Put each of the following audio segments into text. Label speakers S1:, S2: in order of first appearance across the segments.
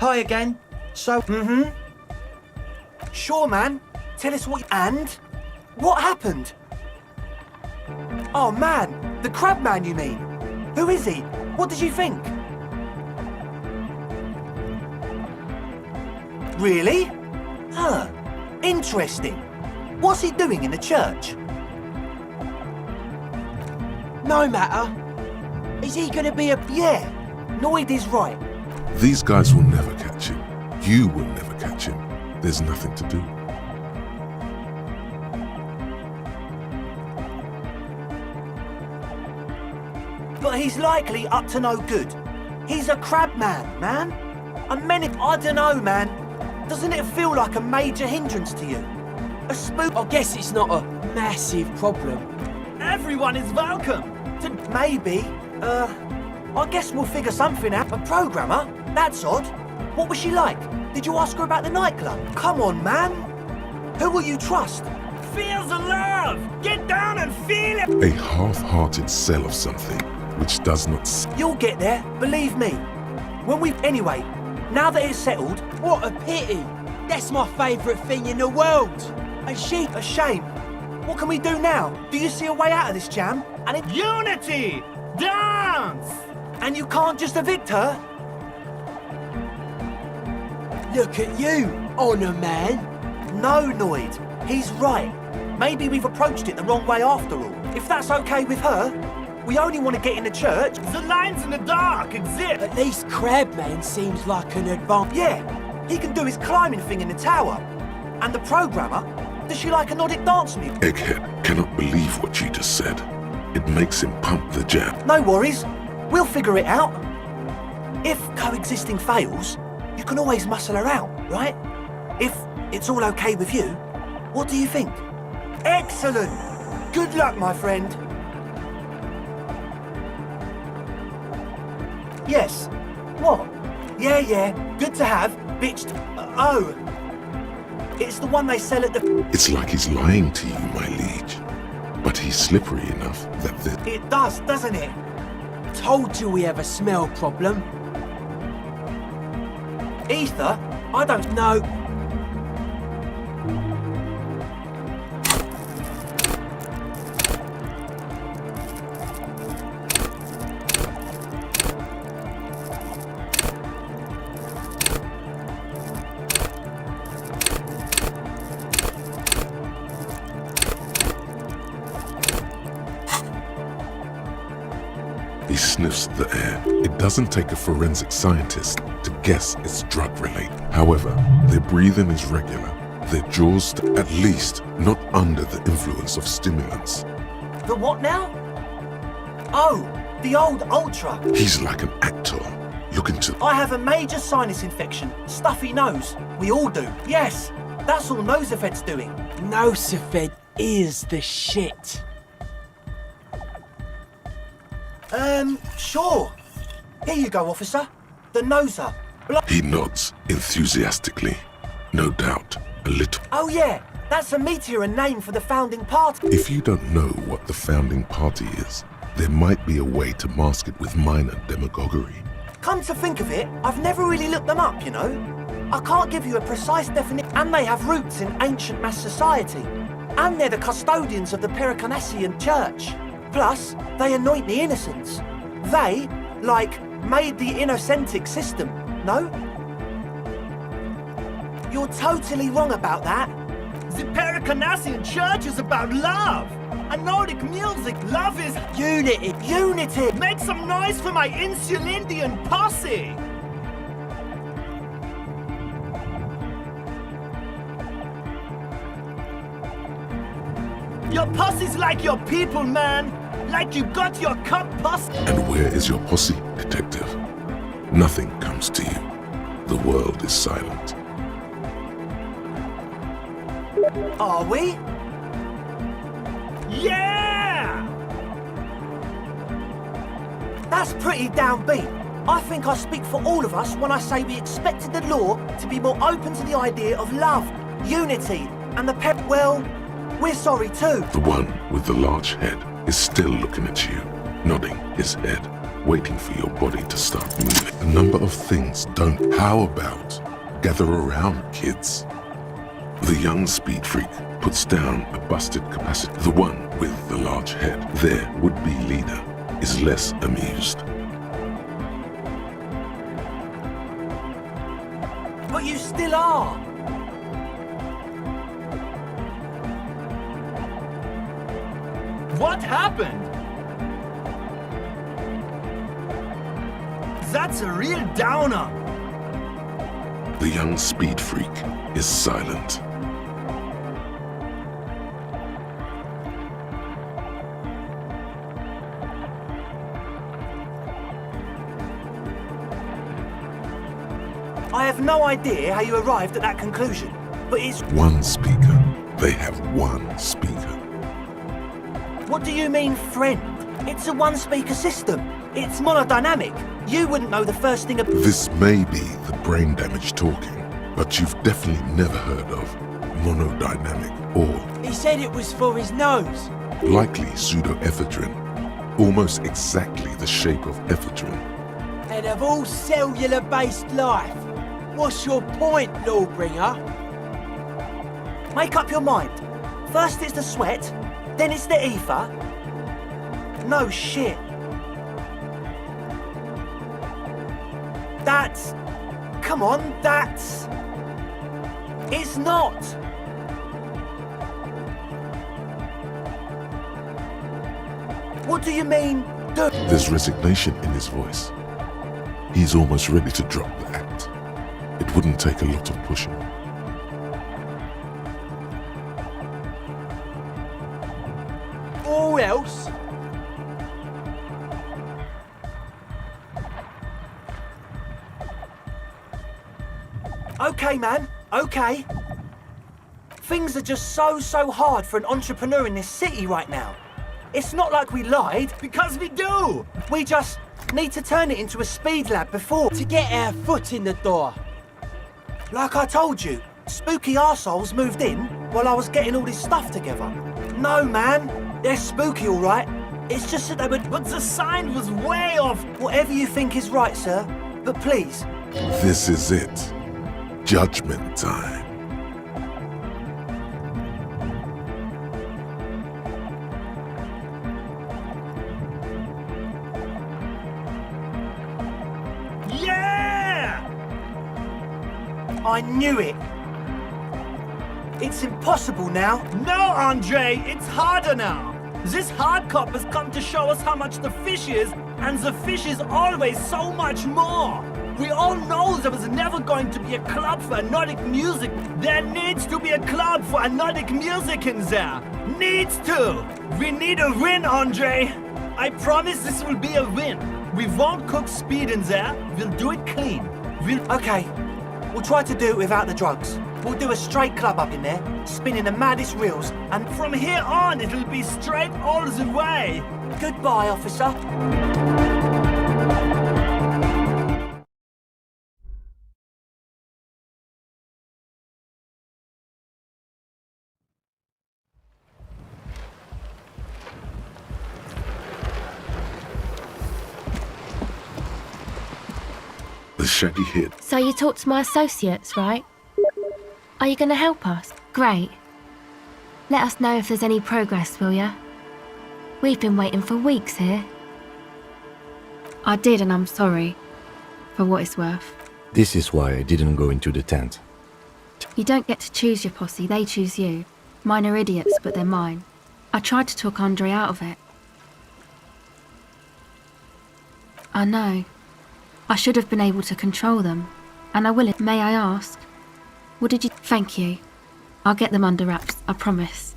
S1: Hi again. So,
S2: Sure, man. Tell us what... And? What happened? Oh, man. The crab man, you mean? Who is he? What did you think? Really? Huh. Interesting. What's he doing in the church?
S3: No matter. Is he gonna be a...
S2: Yeah. Noid is right.
S4: These guys will never catch him. You will never catch him. There's nothing to do.
S2: But he's likely up to no good. He's a crab man. A many... I don't know, man. Doesn't it feel like a major hindrance to you? A spook...
S3: I guess it's not a massive problem.
S2: Everyone is welcome. Maybe. I guess we'll figure something out. A programmer? That's odd. What was she like? Did you ask her about the nightclub? Come on, man. Who will you trust? Feel the love! Get down and feel it!
S4: A half-hearted sell of something which does not...
S2: You'll get there, believe me. When we... Anyway, now that it's settled...
S3: What a pity. That's my favourite thing in the world. And she...
S2: A shame. What can we do now? Do you see a way out of this jam? And it... Unity! Dance! And you can't just evict her?
S3: Look at you, Honour Man.
S2: No, Noid. He's right. Maybe we've approached it the wrong way after all. If that's okay with her, we only want to get in the church. The lines in the dark exist.
S3: At least Crabman seems like an advance.
S2: Yeah, he can do his climbing thing in the tower. And the programmer, does she like a Nordic dance music?
S4: Egghead cannot believe what you just said. It makes him pump the jam.
S2: No worries. We'll figure it out. If coexisting fails, you can always muscle her out, right? If it's all okay with you, what do you think? Excellent! Good luck, my friend. Yes. What? Yeah. Good to have. Bitched. Oh. It's the one they sell at the...
S4: It's like he's lying to you, my liege. But he's slippery enough that the...
S2: It does, doesn't it?
S3: Told you we have a smell problem.
S2: Ether? I don't know.
S4: He sniffs the air. It doesn't take a forensic scientist to guess it's drug-related. However, their breathing is regular. Their jaws, at least, not under the influence of stimulants.
S2: The what now? Oh, the old Ultra.
S4: He's like an actor, looking to...
S2: I have a major sinus infection. Stuffy nose. We all do. Yes, that's all Nosefed's doing.
S3: Nosefed is the shit.
S2: Sure. Here you go, officer. The Noser.
S4: He nods enthusiastically. No doubt, a little.
S2: Oh yeah, that's a meteor and name for the founding party.
S4: If you don't know what the founding party is, there might be a way to mask it with minor demagoguery.
S2: Come to think of it, I've never really looked them up, you know. I can't give you a precise definition. And they have roots in ancient mass society. And they're the custodians of the Pericanassian Church. Plus, they anoint the innocents. They, like, made the Innocentic system, no? You're totally wrong about that. The Pericanassian Church is about love. And Nordic music, love is...
S3: Unity.
S2: Unity! Make some noise for my Insulindian posse! Your posse's like your people, man! Like you got your cup posse!
S4: And where is your posse, detective? Nothing comes to you. The world is silent.
S2: Are we? Yeah! That's pretty downbeat. I think I speak for all of us when I say we expected the law to be more open to the idea of love, unity, and the well, we're sorry too.
S4: The one with the large head is still looking at you, nodding his head. waiting for your body to start moving. A number of things don't. How about gather around, kids? The young speed freak puts down a busted capacitor. The one with the large head, their would-be leader, is less amused.
S2: But you still are.
S1: What happened? That's a real downer.
S4: The young speed freak is silent.
S2: I have no idea how you arrived at that conclusion, but it's...
S4: One speaker. They have one speaker.
S2: What do you mean, friend? It's a one-speaker system. It's monodynamic. You wouldn't know the first thing about...
S4: This may be the brain damage talking, but you've definitely never heard of monodynamic or
S3: He said it was for his nose.
S4: likely pseudoephedrine, almost exactly the shape of ephedrine.
S3: And of all cellular-based life, what's your point, Lawbringer?
S2: Make up your mind. First it's the sweat, then it's the ether. No shit. That's... Come on, that's... It's not. What do you mean, do?
S4: There's resignation in his voice. He's almost ready to drop the act. It wouldn't take a lot of pushing.
S3: Or else,
S2: Okay, man, okay. Things are just so hard for an entrepreneur in this city right now. It's not like we lied.
S1: Because we do.
S2: We just need to turn it into a speed lab before.
S3: to get our foot in the door.
S2: Like I told you, spooky arseholes moved in while I was getting all this stuff together. No, man, they're spooky, all right. It's just that they would...
S1: But the sign was way off.
S2: Whatever you think is right, sir. But please,
S4: This is it. Judgment time.
S1: Yeah!
S2: I knew it. It's impossible now.
S1: No, Andre, it's harder now. This hard cop has come to show us how much the fish is, and the fish is always so much more. We all know there was never going to be a club for Nordic music. There needs to be a club for Nordic music in there. Needs to. We need a win, Andre. I promise this will be a win. We won't cook speed in there. We'll do it clean.
S2: Okay, we'll try to do it without the drugs. We'll do a straight club up in there, spinning the maddest reels, and
S1: From here on, it'll be straight all the way.
S2: goodbye, officer.
S4: The shaggy head.
S5: So you talked to my associates, right? Are you going to help us? Great. Let us know if there's any progress, will ya? We've been waiting for weeks here. I did, and I'm sorry. For what it's worth.
S6: This is why I didn't go into the tent.
S5: You don't get to choose your posse, they choose you. Mine are idiots, but they're mine. I tried to talk Andre out of it. I know. I should have been able to control them. And I will. May I ask? What did you... Thank you. I'll get them under wraps, I promise.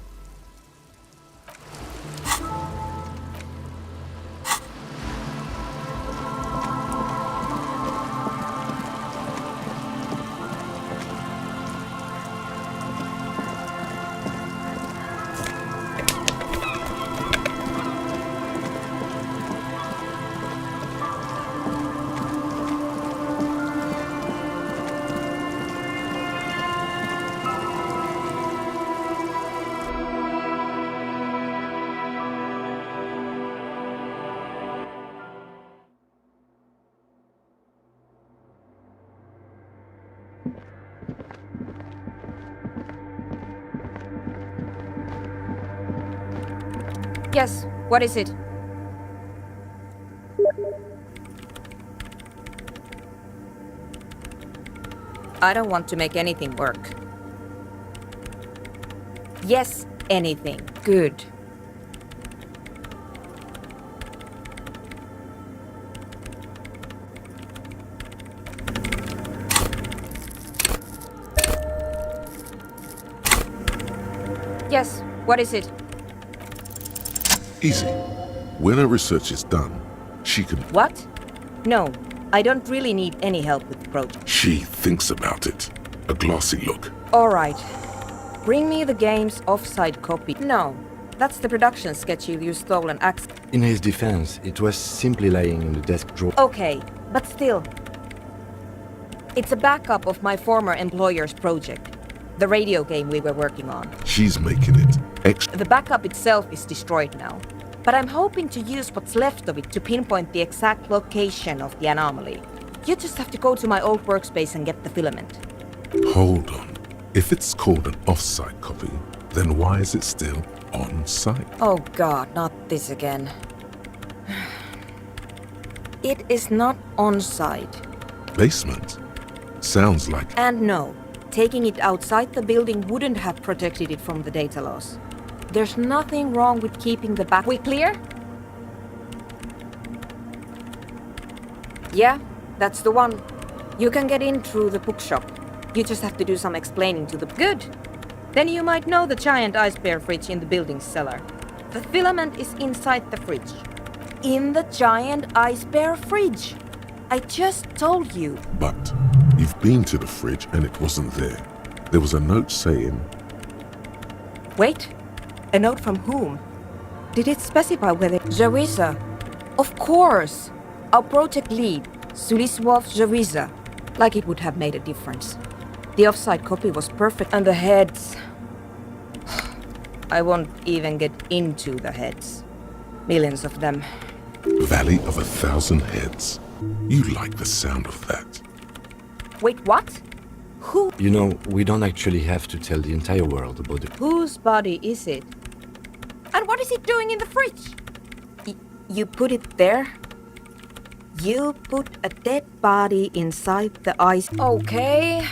S7: Yes, what is it? I don't want to make anything work. Yes, anything. Good. Yes, what is it?
S4: Easy. When her research is done, she can...
S7: What? No, I don't really need any help with the project.
S4: She thinks about it. A glossy look.
S7: Alright. Bring me the game's offside copy. No, that's the production schedule you stole and access.
S6: In his defense, it was simply lying in the desk drawer.
S7: Okay, but still. It's a backup of my former employer's project. The radio game we were working on.
S4: She's making it extra.
S7: The backup itself is destroyed now. But I'm hoping to use what's left of it to pinpoint the exact location of the anomaly. You just have to go to my old workspace and get the filament.
S4: Hold on. If it's called an offsite copy, then why is it still on site?
S7: Oh god, not this again. It is not on site.
S4: Basement? Sounds like...
S7: And no, taking it outside the building wouldn't have protected it from the data loss. There's nothing wrong with keeping the back... We clear? Yeah, that's the one. You can get in through the bookshop. You just have to do some explaining to the... Good! Then you might know the giant ice bear fridge in the building's cellar. The filament is inside the fridge. In the giant ice bear fridge! I just told you.
S4: But you've been to the fridge and it wasn't there. There was a note saying...
S7: Wait, a note from whom? Did it specify whether... Zawiza. Of course! Our project lead, Suliswov Zawiza. Like it would have made a difference. The offside copy was perfect and the heads... I won't even get into the heads. Millions of them.
S4: Valley of 1,000 Heads. You like the sound of that.
S7: Wait, what? Who?
S6: You know, we don't actually have to tell the entire world about it.
S7: Whose body is it? And what is it doing in the fridge? You put it there? You put a dead body inside the ice. Okay.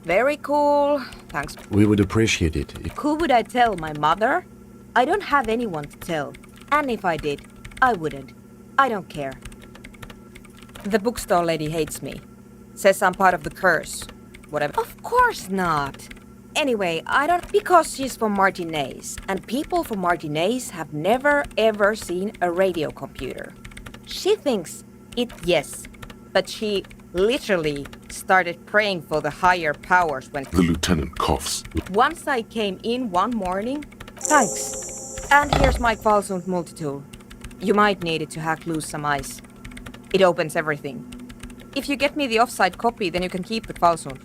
S7: Very cool. Thanks.
S6: We would appreciate it if...
S7: Who would I tell? My mother? I don't have anyone to tell. And if I did, I wouldn't. I don't care. The bookstore lady hates me. Says I'm part of the curse. Whatever. Of course not. Anyway, I don't... Because she's from Martinez. And people from Martinez have never ever seen a radio computer. She thinks it, yes. But she literally started praying for the higher powers when...
S4: The lieutenant coughs.
S7: Once I came in one morning... Thanks. And here's my Kvalsund multitool. You might need it to hack loose some ice. It opens everything. If you get me the offside copy, then you can keep the Kvalsund.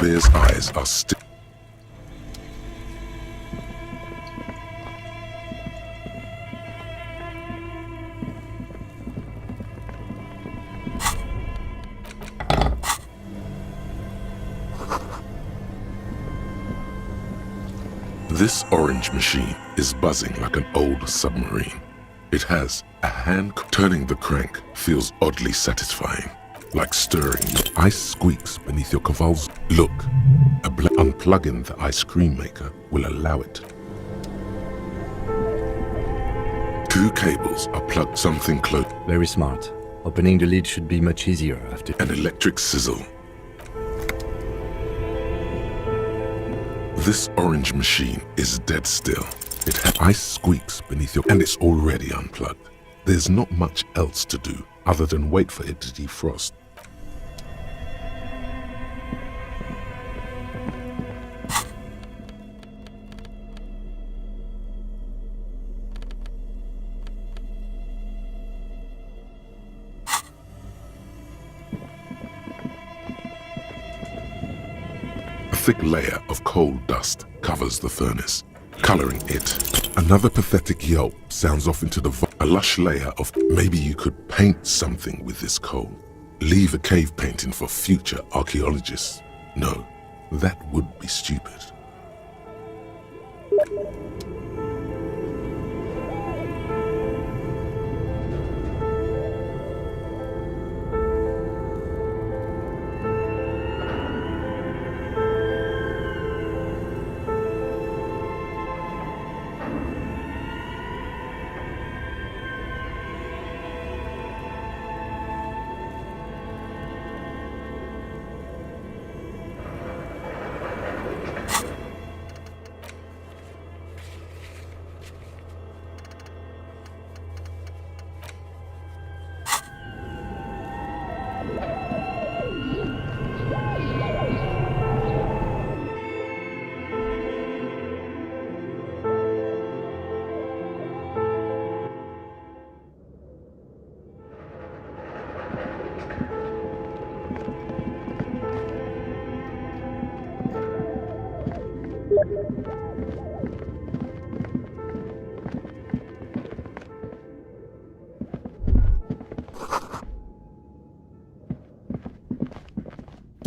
S4: bear's eyes are still. This orange machine is buzzing like an old submarine. It has a hand. Turning the crank feels oddly satisfying, like stirring. Ice squeaks beneath your caval's. Look, unplugging the ice cream maker will allow it. 2 cables are plugged something close.
S6: Very smart. Opening the lid should be much easier after.
S4: An electric sizzle. This orange machine is dead still. It has ice squeaks beneath your, and it's already unplugged. There's not much else to do other than wait for it to defrost. A thick layer of coal dust covers the furnace, coloring it. Another pathetic yelp sounds off into a lush layer of. Maybe you could paint something with this coal. Leave a cave painting for future archaeologists. No, that would be stupid.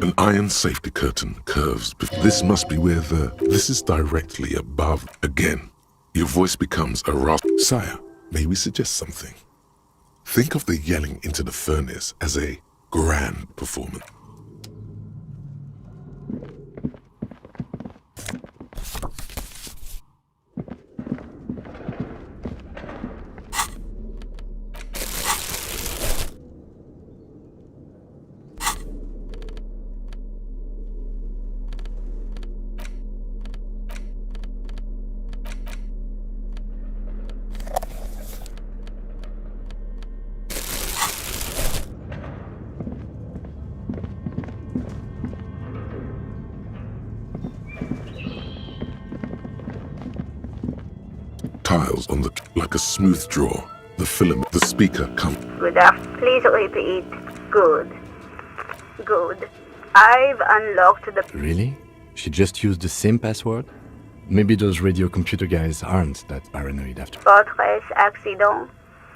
S4: An iron safety curtain curves. This must be where this is directly above. Again, your voice becomes a rasp. Sire, may we suggest something? Think of the yelling into the furnace as a grand performance. Tiles on the like a smooth draw. The filament, the speaker comes.
S8: Good afternoon. Please repeat. Good. Good. I've unlocked the.
S6: Really? She just used the same password? Maybe those radio computer guys aren't that paranoid after.
S8: Fortress accident.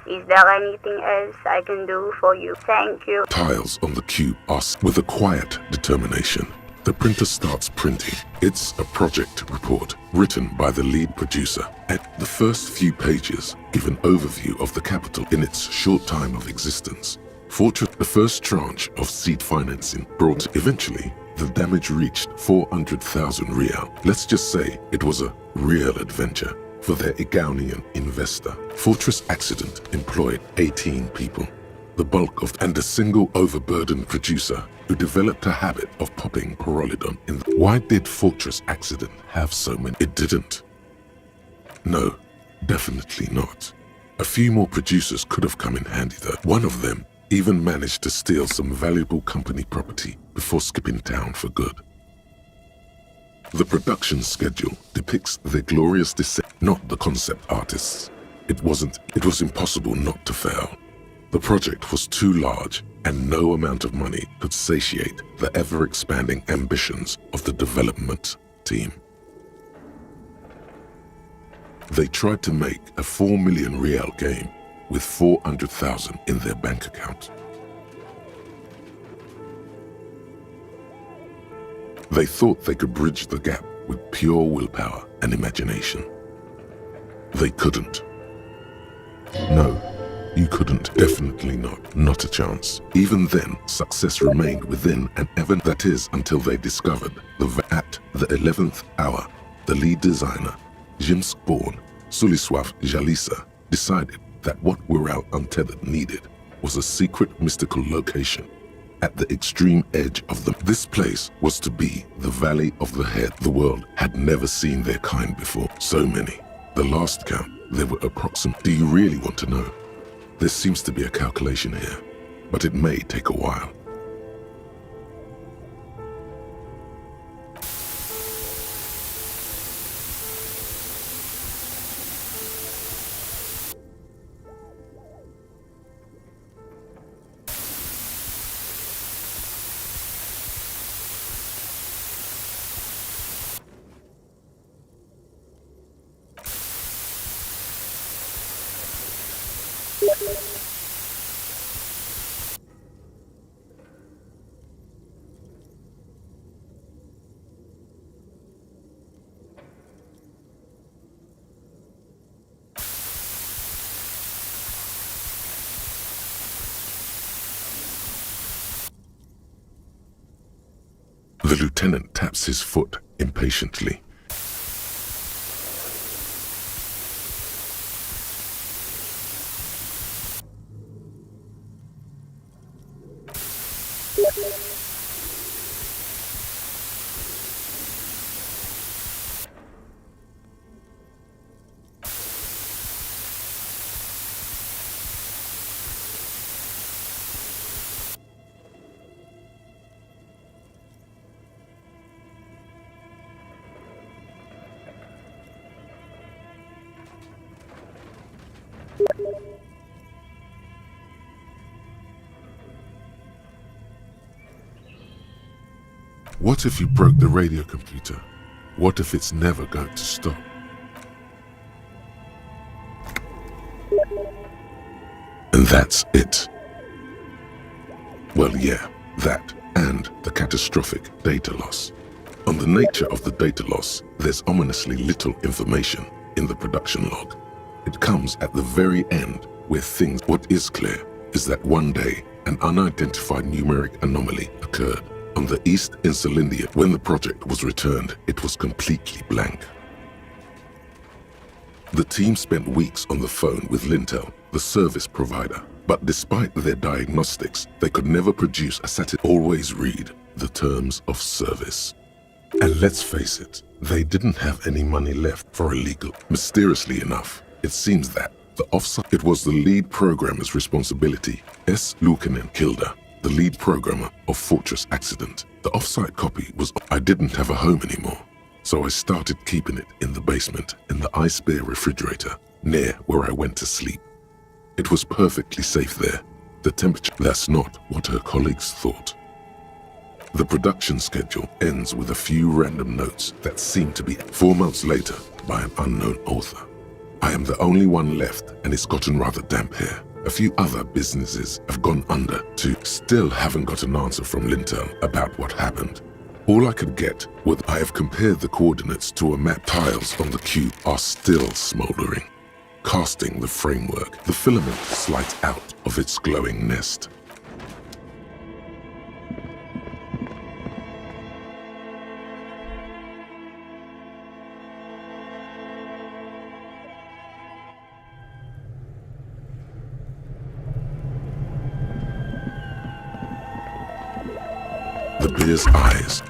S8: Is there anything else I can do for you? Thank you.
S4: Tiles on the cube ask with a quiet determination. The printer starts printing. It's a project report written by the lead producer. At the first few pages give an overview of the capital in its short time of existence. Fortress, the first tranche of seed financing brought eventually. The damage reached 400,000 real. Let's just say it was a real adventure for their Igaunian investor. Fortress accident employed 18 people. The bulk of and a single overburdened producer who developed a habit of popping pyrrolidon in. Why did Fortress accident have so many? It didn't. No, definitely not. A few more producers could have come in handy though. One of them even managed to steal some valuable company property before skipping town for good. The production schedule depicts their glorious descent, not the concept artists. It was impossible not to fail. The project was too large and no amount of money could satiate the ever-expanding ambitions of the development team. They tried to make a 4 million real game with 400,000 in their bank account. They thought they could bridge the gap with pure willpower and imagination. They couldn't. No, you couldn't. Definitely not. Not a chance. Even then, success remained within an event, that is, until they discovered at the 11th hour, the lead designer, Jimsk-born Sulisław Jalisa, decided that what Wirral Untethered needed was a secret mystical location at the extreme edge of them. This place was to be the Valley of the Head. The world had never seen their kind before. So many. The last count, there were approximately. Do you really want to know? There seems to be a calculation here, but it may take a while. The lieutenant taps his foot impatiently. What if you broke the radio computer? What if it's never going to stop? And that's it. Well, yeah, that and the catastrophic data loss. On the nature of the data loss, there's ominously little information in the production log. It comes at the very end where things. What is clear is that one day an unidentified numeric anomaly occurred. On the East Insulindia, when the project was returned, it was completely blank. The team spent weeks on the phone with Lintel, the service provider, but despite their diagnostics, they could never produce a always read the terms of service. And let's face it, they didn't have any money left for illegal. Mysteriously enough, it seems that the offsite, it was the lead programmer's responsibility. S. Lukanen Kilda, the lead programmer of Fortress Accident. The offsite copy was. I didn't have a home anymore, so I started keeping it in the basement in the ice bear refrigerator near where I went to sleep. It was perfectly safe there. The temperature. That's not what her colleagues thought. The production schedule ends with a few random notes that seem to be 4 months later by an unknown author. I am the only one left, and it's gotten rather damp here. A few other businesses have gone under too. Still haven't got an answer from Lintel about what happened. All I could get was I have compared the coordinates to a map. Tiles on the cube are still smoldering, casting the framework. The filament slides out of its glowing nest. The bear's eyes.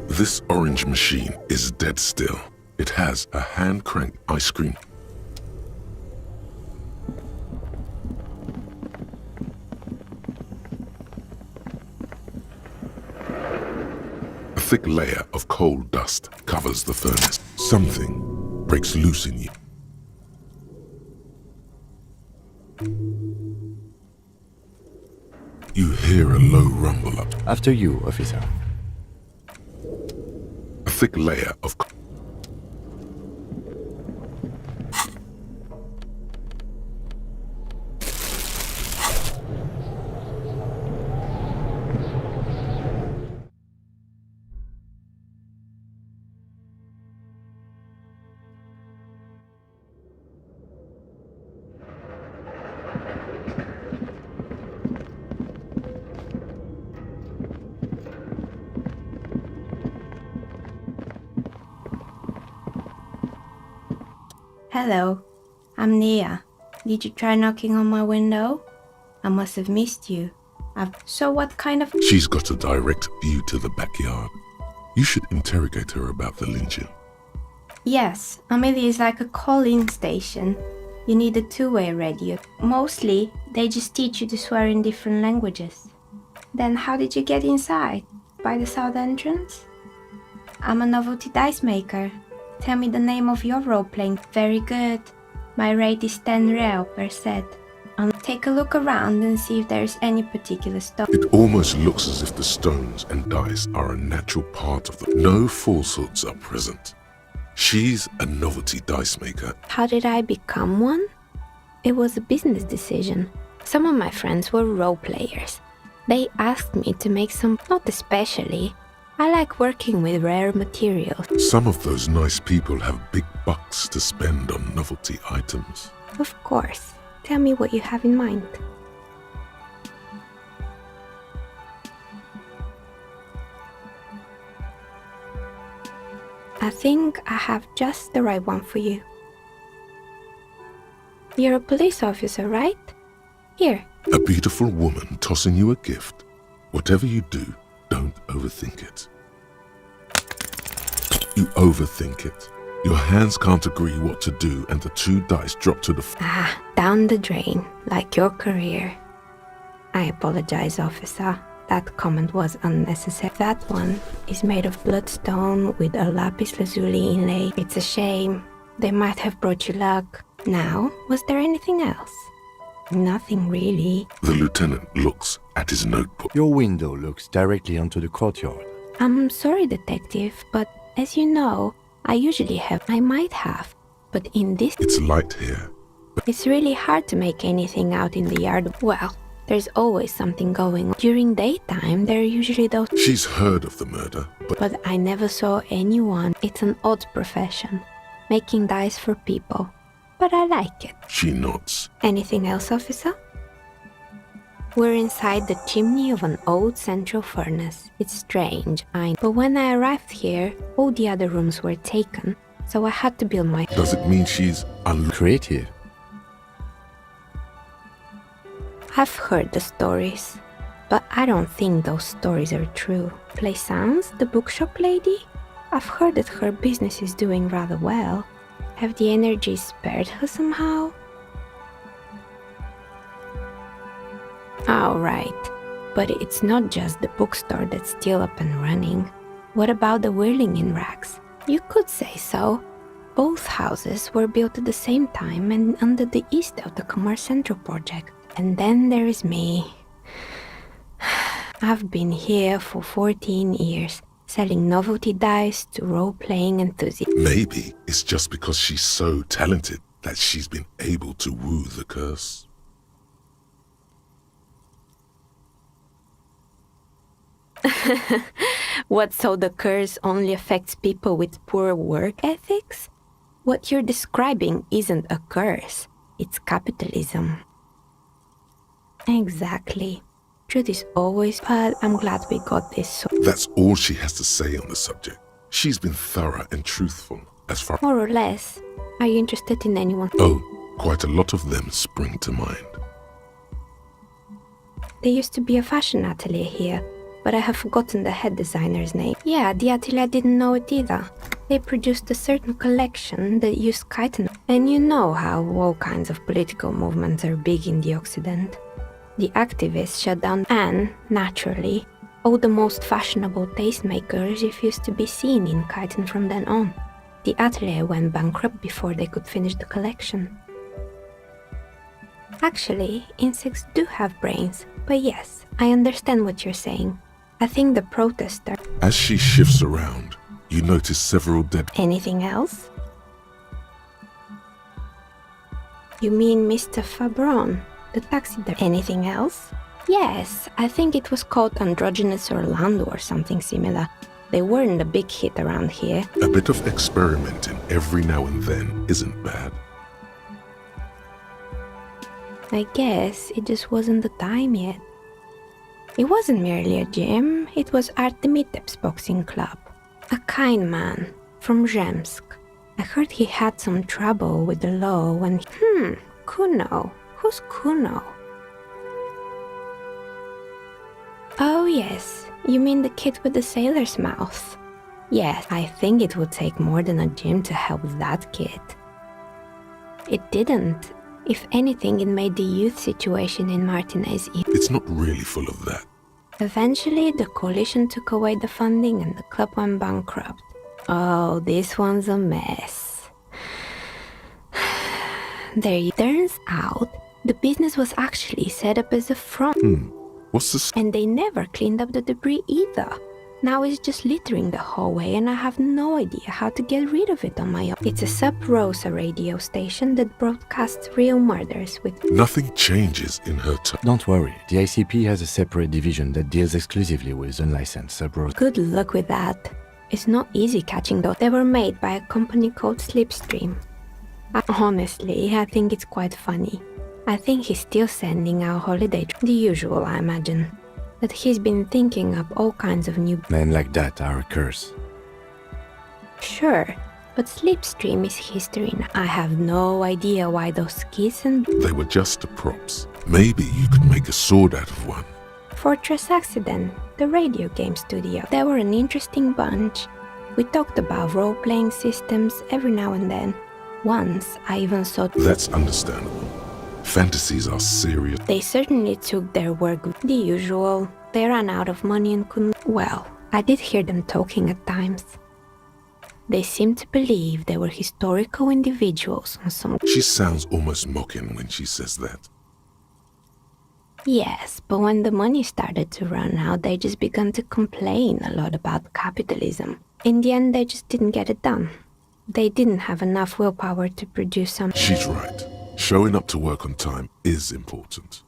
S4: This orange machine is dead still. It has a hand-cranked ice cream. thick layer of coal dust covers the furnace. Something breaks loose in you. You hear a low rumble up.
S6: After you, officer.
S4: A thick layer of
S9: Hello, I'm Nia. Did you try knocking on my window? I must have missed you. So what kind of...
S4: She's got a direct view to the backyard. You should interrogate her about the lynching.
S9: Yes, Amelie is like a call-in station. You need a two-way radio. Mostly, they just teach you to swear in different languages. Then how did you get inside? By the south entrance? I'm a novelty dice maker. Tell me the name of your role-playing. Very good. My rate is 10 real per set. Take a look around and see if there's any particular stuff.
S4: It almost looks as if the stones and dice are a natural part of them. No falsehoods are present. She's a novelty dice maker.
S9: How did I become one? It was a business decision. Some of my friends were role players. They asked me to make some, not especially. I like working with rare materials.
S4: Some of those nice people have big bucks to spend on novelty items.
S9: Of course. Tell me what you have in mind. I think I have just the right one for you. You're a police officer, right? Here.
S4: A beautiful woman tossing you a gift. Whatever you do, don't overthink it. You overthink it. Your hands can't agree what to do, and the two dice drop to the floor.
S9: Down the drain, like your career. I apologize, officer. That comment was unnecessary. That one is made of bloodstone with a lapis lazuli inlay. It's a shame. They might have brought you luck. Now, was there anything else? Nothing really.
S4: The lieutenant looks at his notebook.
S6: Your window looks directly onto the courtyard.
S9: I'm sorry, detective, but as you know, I might have, but in this...
S4: It's light here.
S9: It's really hard to make anything out in the yard. Well, there's always something going on. During daytime, there are usually those...
S4: She's heard of the murder,
S9: But I never saw anyone. It's an odd profession, making dice for people. But I like it.
S4: She nods.
S9: Anything else, officer? We're inside the chimney of an old central furnace. It's strange, but when I arrived here, all the other rooms were taken, so I had to build my...
S4: Does it mean she's
S6: creative?
S9: I've heard the stories, but I don't think those stories are true. Plaisance, the bookshop lady? I've heard that her business is doing rather well. Have the energies spared her somehow? Oh, right. But it's not just the bookstore that's still up and running. What about the Whirling in Rags? You could say so. Both houses were built at the same time and under the East of the Commerce Central project. And then there is me. I've been here for 14 years, selling novelty dice to role-playing enthusiasts.
S4: Maybe it's just because she's so talented that she's been able to woo the curse.
S9: What, so the curse only affects people with poor work ethics? What you're describing isn't a curse, it's capitalism. Exactly. Truth is always, but I'm glad we got this.
S4: That's all she has to say on the subject. She's been thorough and truthful as far...
S9: More or less. Are you interested in anyone?
S4: Oh, quite a lot of them spring to mind.
S9: There used to be a fashion atelier here, but I have forgotten the head designer's name. Yeah, the atelier didn't know it either. They produced a certain collection that used chitin. And you know how all kinds of political movements are big in the Occident. The activists shut down and, naturally, All the most fashionable tastemakers refused to be seen in Kyton from then on. The atelier went bankrupt before they could finish the collection. Actually, insects do have brains, but yes, I understand what you're saying. I think the protester...
S4: As she shifts around, you notice several dead...
S9: Anything else? You mean Mr. Fabron, the taxidermist? Anything else? Yes, I think it was called Androgynous Orlando or something similar. They weren't a big hit around here.
S4: A bit of experimenting every now and then isn't bad.
S9: I guess it just wasn't the time yet. It wasn't merely a gym, it was Artemitep's boxing club. A kind man from Zemsk. I heard he had some trouble with the law when... Kuno. Who's Kuno? Oh yes, you mean the kid with the sailor's mouth. Yes, I think it would take more than a gym to help that kid. It didn't. If anything, it made the youth situation in Martinez easier.
S4: It's not really full of that.
S9: Eventually, the coalition took away the funding and the club went bankrupt. Oh, this one's a mess. There it turns out, the business was actually set up as a front.
S4: What's this?
S9: And they never cleaned up the debris either. Now it's just littering the hallway and I have no idea how to get rid of it on my own. It's a Sub Rosa radio station that broadcasts real murders with...
S4: Nothing changes in her time.
S6: Don't worry, the ICP has a separate division that deals exclusively with unlicensed sub-rosa.
S9: Good luck with that. It's not easy catching those. They were made by a company called Slipstream. Honestly, I think it's quite funny. I think he's still sending out holiday... The usual, I imagine. That he's been thinking up all kinds of new...
S6: Men like that are a curse.
S9: Sure, but Slipstream is history now. I have no idea why those skis and...
S4: They were just the props. Maybe you could make a sword out of one.
S9: Fortress Accident, the radio game studio. They were an interesting bunch. We talked about role-playing systems every now and then. Once, I even saw...
S4: That's understandable. Fantasies are serious.
S9: They certainly took their work the usual. They ran out of money and couldn't... Well, I did hear them talking at times. They seemed to believe they were historical individuals on some...
S4: She sounds almost mocking when she says that.
S9: Yes, but when the money started to run out, they just began to complain a lot about capitalism. In the end, they just didn't get it done. They didn't have enough willpower to produce something.
S4: She's right. Showing up to work on time is important.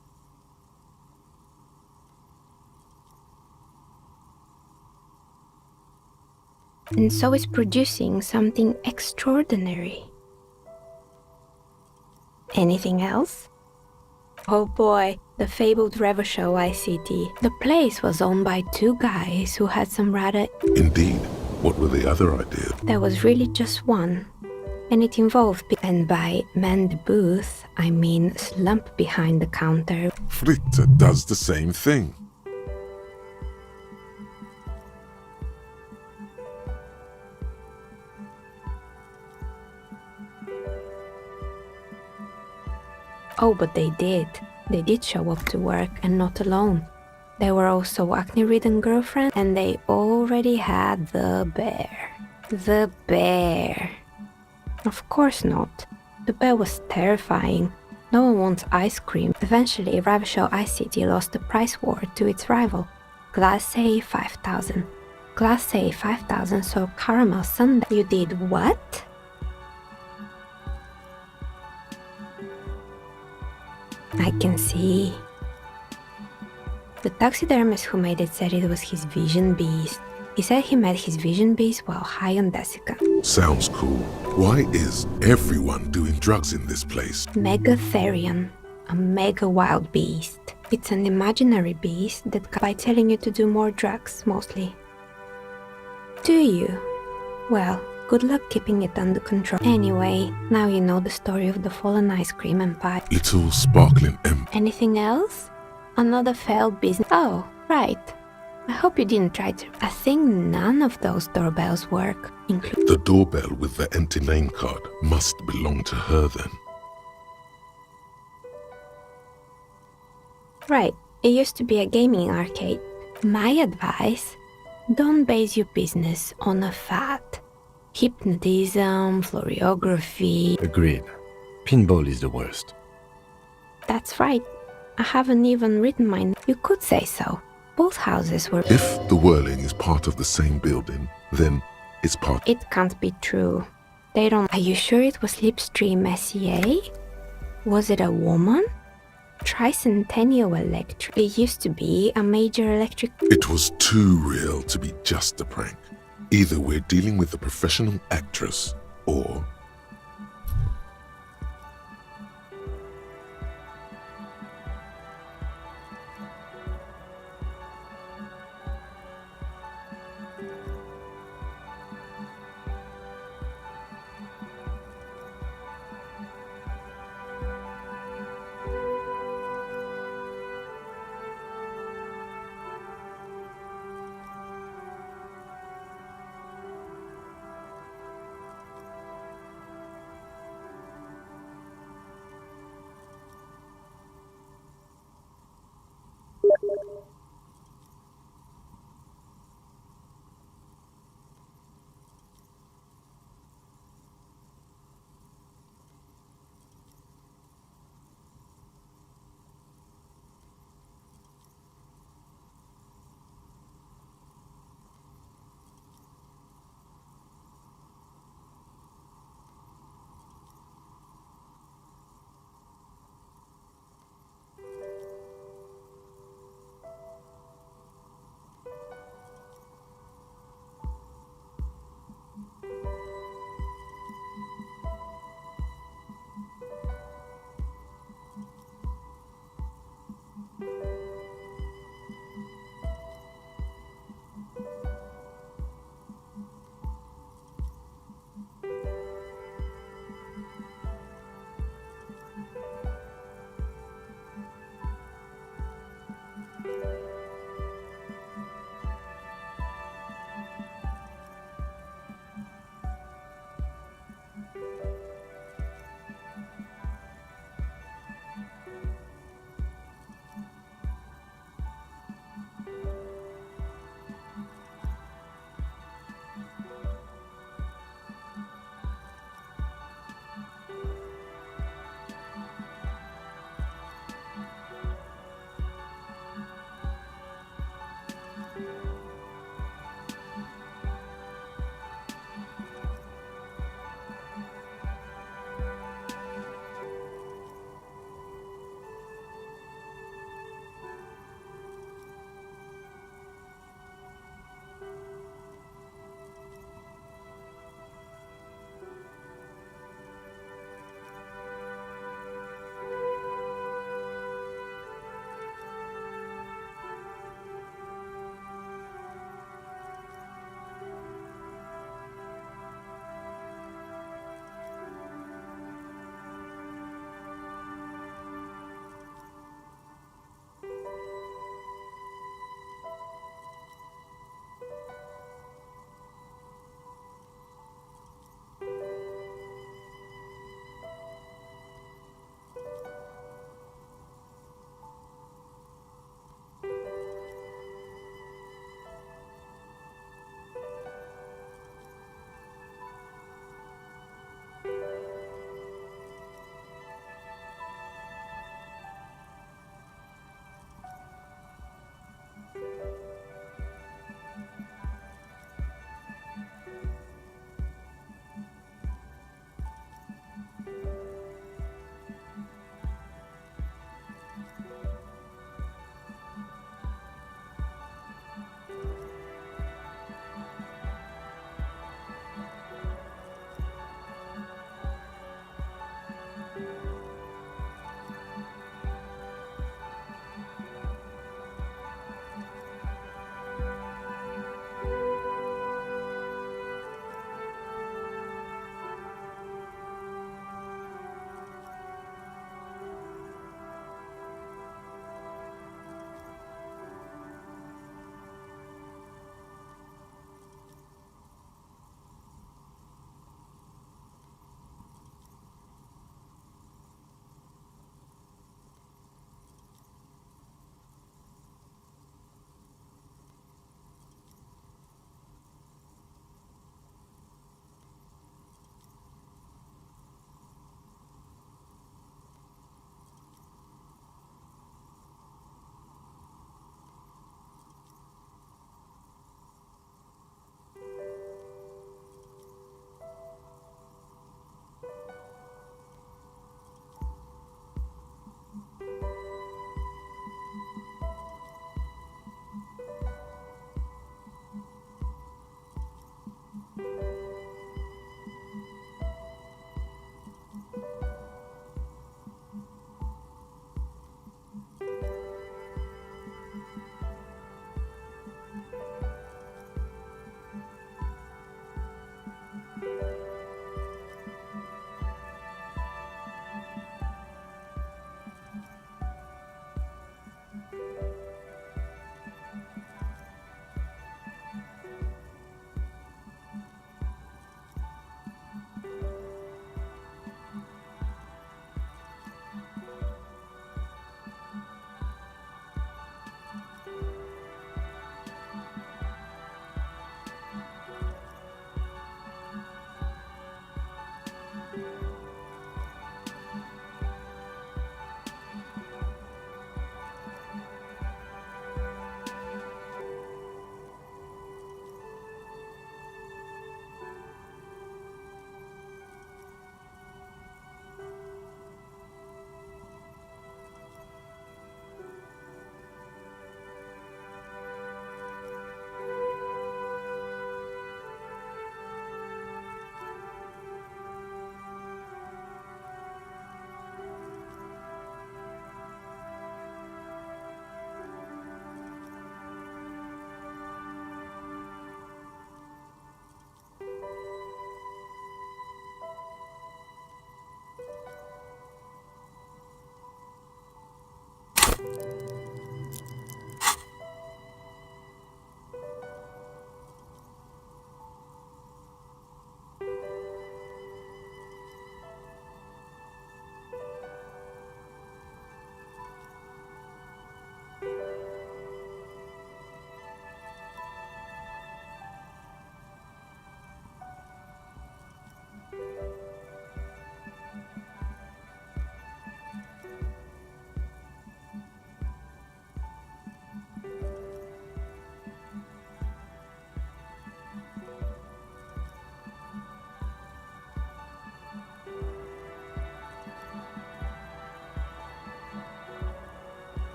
S9: And so is producing something extraordinary. Anything else? Oh boy, the fabled Revachol ICT. The place was owned by two guys who had some rather...
S4: Indeed. What were the other ideas?
S9: There was really just one. And it involved... And by man the booth, I mean slump behind the counter.
S4: Fritte does the same thing.
S9: Oh, but they did. They did show up to work, and not alone. They were also acne-ridden girlfriends, and they already had the bear. The bear. Of course not. The bear was terrifying. No one wants ice cream. Eventually, Revachol ICT lost the price war to its rival, Glacé 5000. Glacé 5000 sold caramel sundae. You did what? I can see. The taxidermist who made it said it was his vision beast. He said he met his vision beast while high on desiccant.
S4: Sounds cool. Why is everyone doing drugs in this place?
S9: Megatherion, a mega wild beast. It's an imaginary beast that by telling you to do more drugs, mostly. Do you? Well, good luck keeping it under control. Anyway, now you know the story of the fallen ice cream empire.
S4: Little sparkling M.
S9: Anything else? Another failed business. Oh, right. I hope you didn't try to. I think none of those doorbells work, including...
S4: The doorbell with the empty name card must belong to her then.
S9: Right. It used to be a gaming arcade. My advice, don't base your business on a fad. Hypnotism, florography.
S6: Agreed. Pinball is the worst.
S9: That's right. I haven't even written mine. You could say so. Both houses were.
S4: If the whirling is part of the same building, then it's part.
S9: It can't be true. They don't. Are you sure it was Slipstream SEA? Was it a woman? Tricentennial Electric. It used to be a major electric.
S4: It was too real to be just a prank. Either we're dealing with a professional actress, or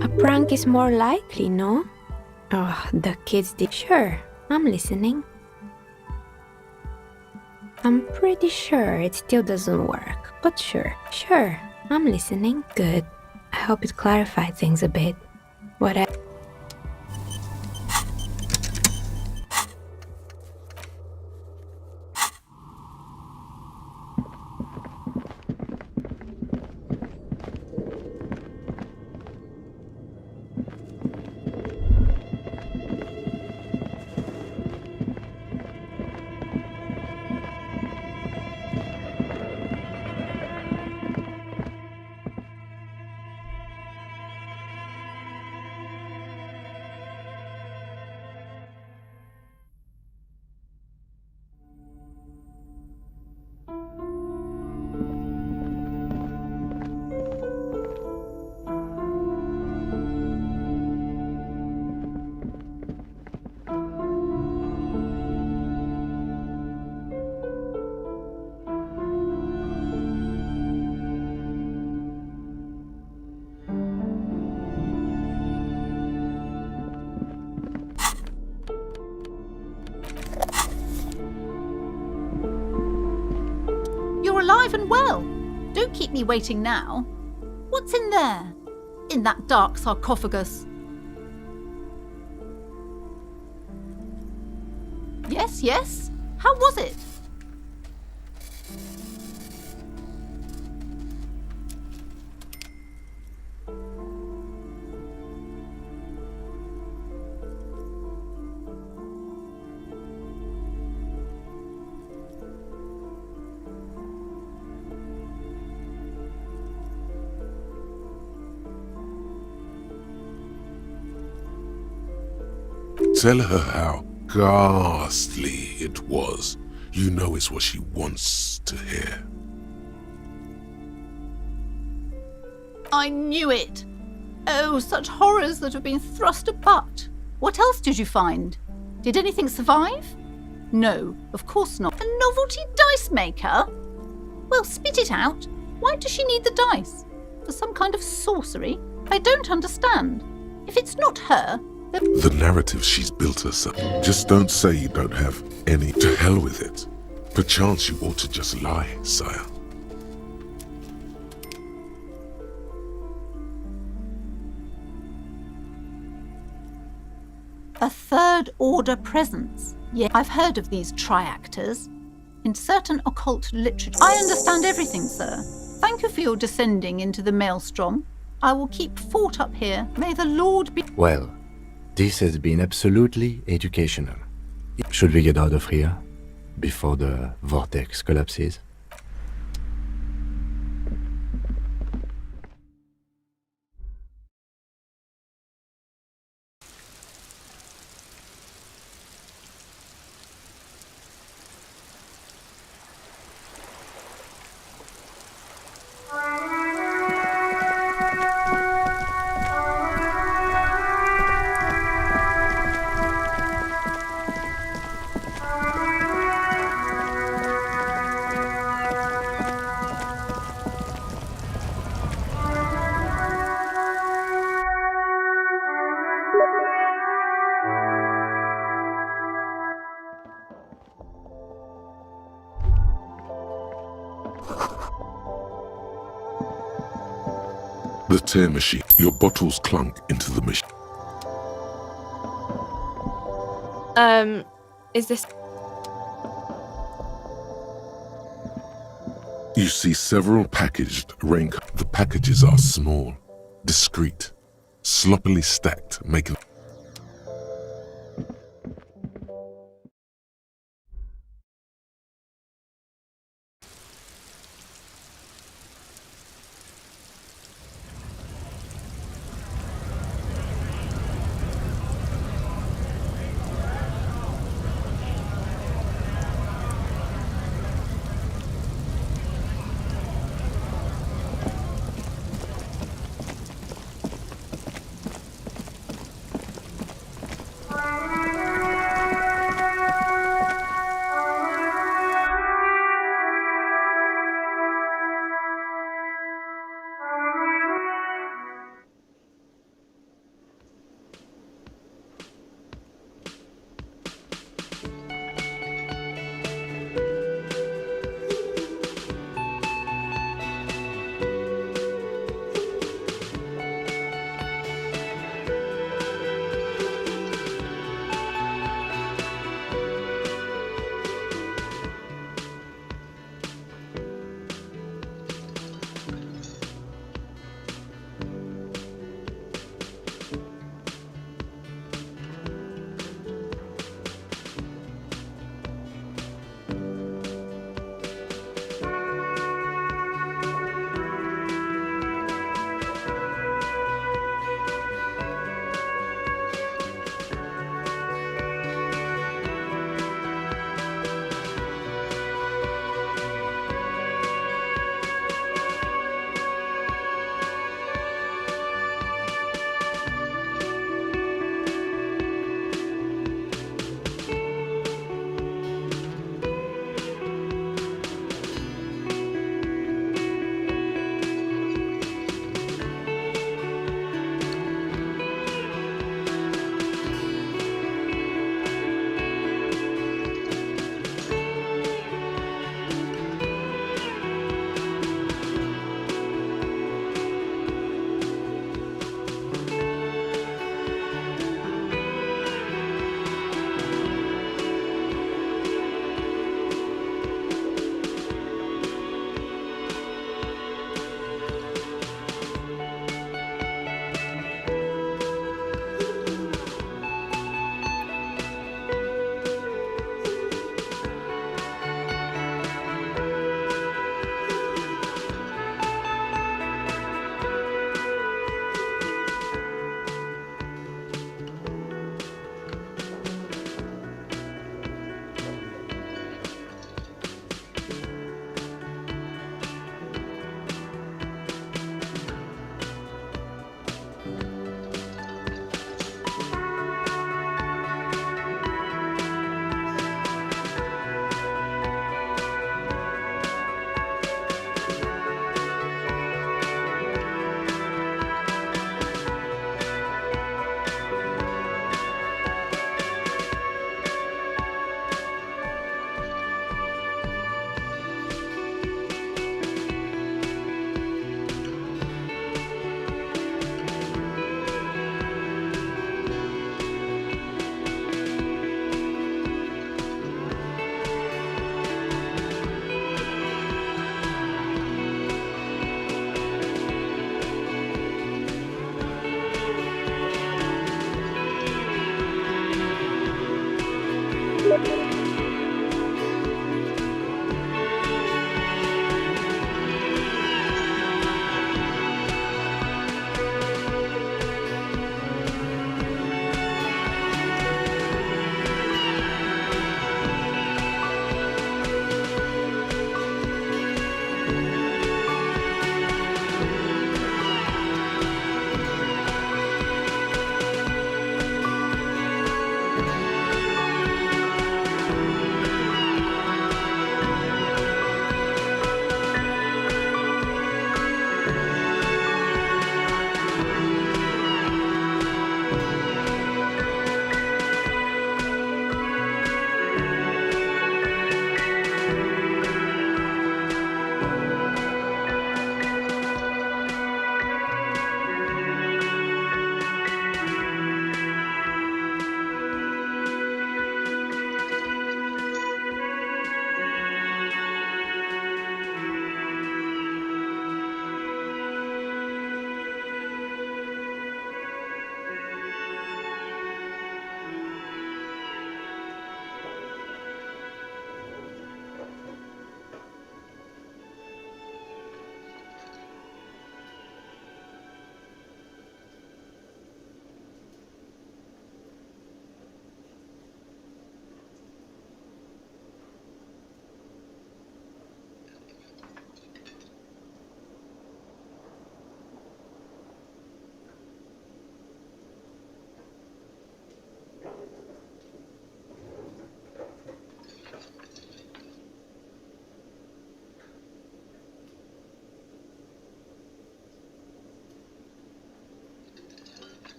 S9: A prank is more likely, no? Oh, the kids did. Sure, I'm listening. I'm pretty sure it still doesn't work, but sure, I'm listening. Good. I hope it clarified things a bit. Whatever.
S10: Alive and well. Don't keep me waiting now. What's in there? In that dark sarcophagus? Yes. How was it?
S4: Tell her how ghastly it was. You know it's what she wants to hear.
S10: I knew it. Oh, such horrors that have been thrust apart. What else did you find? Did anything survive? No, of course not. A novelty dice maker? Well, spit it out. Why does she need the dice? For some kind of sorcery? I don't understand. If it's not her, then...
S4: The narrative she's built herself. Just don't say you don't have any. To hell with it. Perchance you ought to just lie, sire.
S10: A third order presence. Yeah, I've heard of these triactors. In certain occult literature. I understand everything, sir. Thank you for your descending into the maelstrom. I will keep fort up here. May the Lord be...
S6: Well, this has been absolutely educational. Should we get out of here before the vortex collapses?
S4: The tear machine. Your bottles clunk into the machine.
S11: Is this...
S4: You see several packaged rain. The packages are small, discreet, sloppily stacked, making...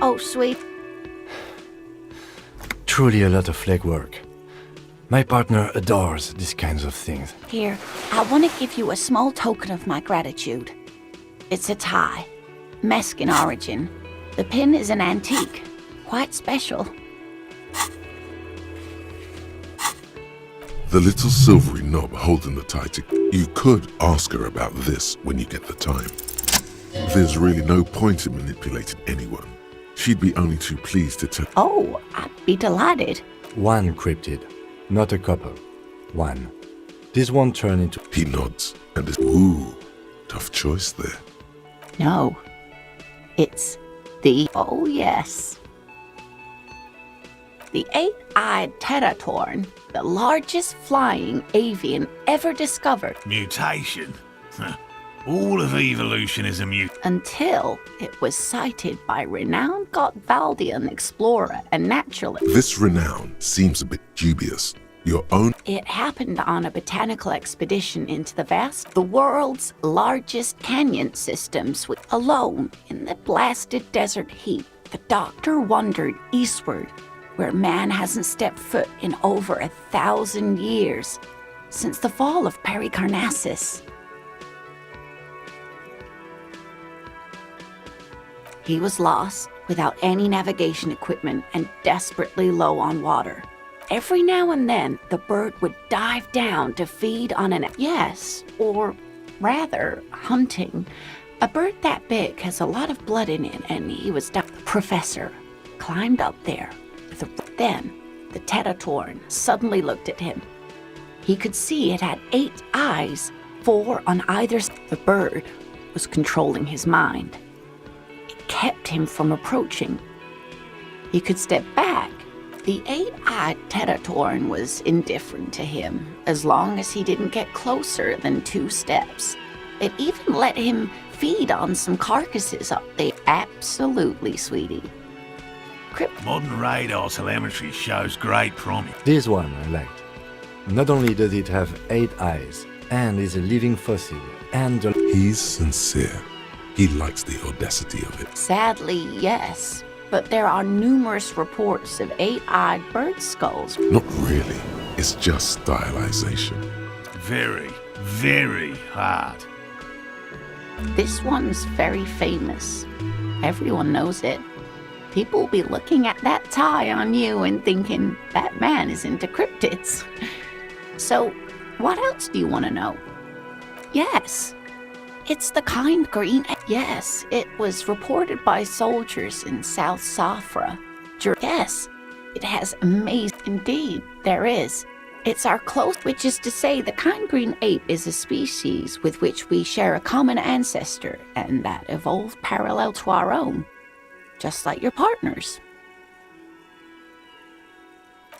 S10: Oh, sweet.
S6: Truly a lot of legwork. My partner adores these kinds of things.
S10: Here, I want to give you a small token of my gratitude. It's a tie. Mesk in origin. The pin is an antique. Quite special.
S4: The little silvery knob holding the tie to... You could ask her about this when you get the time. There's really no point in manipulating anyone. She'd be only too pleased to tell...
S10: Oh, I'd be delighted.
S6: One cryptid, not a couple. One. This won't turn into...
S4: He nods and is... Ooh, tough choice there.
S10: No. It's the... Oh, yes. The eight-eyed Teratorn, the largest flying avian ever discovered.
S11: Mutation. All of evolution is a
S10: Until it was sighted by renowned Gotvaldian explorer and naturalist.
S4: This renown seems a bit dubious. Your own...
S10: It happened on a botanical expedition into the world's largest canyon systems, alone in the blasted desert heat. The doctor wandered eastward, where man hasn't stepped foot in over 1,000 years, since the fall of Pericarnassus. He was lost, without any navigation equipment and desperately low on water. Every now and then, the bird would dive down to feed on or rather, hunting. A bird that big has a lot of blood in it, and he was The professor climbed up there. Then, the Teratorn suddenly looked at him. He could see it had 8 eyes, 4 on either side. The bird was controlling his mind. It kept him from approaching. He could step back. The 8-eyed Teratorn was indifferent to him, as long as he didn't get closer than 2 steps. It even let him feed on some carcasses up there. Absolutely, sweetie.
S11: Modern radar telemetry shows great promise.
S6: This one I liked. Not only does it have 8 eyes, and is a living fossil, and...
S4: He's sincere. He likes the audacity of it.
S10: Sadly, yes. But there are numerous reports of 8-eyed bird skulls.
S4: Not really. It's just stylization.
S11: Very, very hard.
S10: This one's very famous. Everyone knows it. People will be looking at that tie on you and thinking, that man is into cryptids. So, what else do you want to know? Yes, it's the kind green... Yes, it was reported by soldiers in South Safra. Yes, it has amazing... Indeed, there is. It's our close... Which is to say, the kind green ape is a species with which we share a common ancestor, and that evolved parallel to our own. Just like your partners.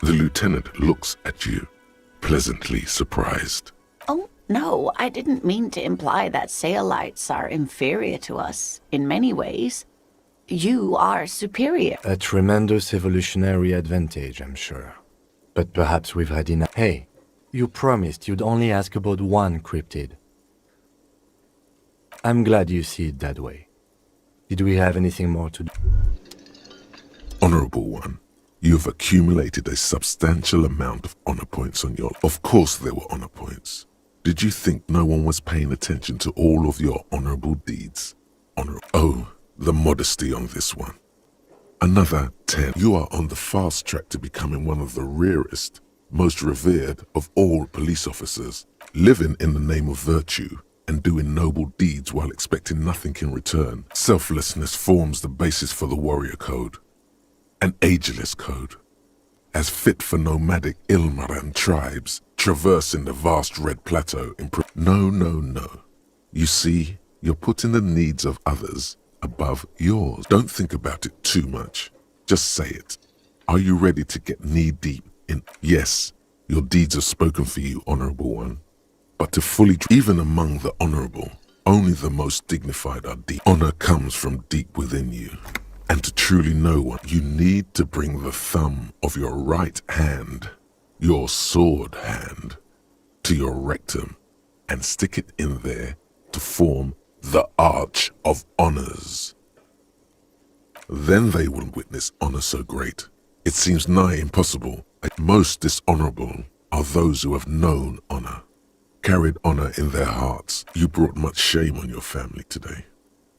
S4: The lieutenant looks at you, pleasantly surprised.
S10: Oh, no, I didn't mean to imply that Saolites are inferior to us in many ways. You are superior.
S6: A tremendous evolutionary advantage, I'm sure. But perhaps we've had enough. Hey, you promised you'd only ask about one cryptid. I'm glad you see it that way. Did we have anything more to do?
S4: Honorable One, you have accumulated a substantial amount of honor points on your... Of course there were honor points. Did you think no one was paying attention to all of your honorable deeds? Oh, the modesty on this one. Another 10. You are on the fast track to becoming one of the rarest, most revered of all police officers, living in the name of virtue and doing noble deeds while expecting nothing in return. Selflessness forms the basis for the warrior code, an ageless code, as fit for nomadic Ilmaran tribes traversing the vast Red Plateau. No. You see, you're putting the needs of others above yours. Don't think about it too much. Just say it. Are you ready to get knee-deep in... Yes, your deeds are spoken for you, Honorable One. But to fully... Even among the honorable, only the most dignified are deep. Honor comes from deep within you. And to truly know one, you need to bring the thumb of your right hand, your sword hand, to your rectum and stick it in there to form the Arch of Honors. then they will witness honor so great. It seems nigh impossible. Most dishonorable are those who have known honor, carried honor in their hearts. You brought much shame on your family today.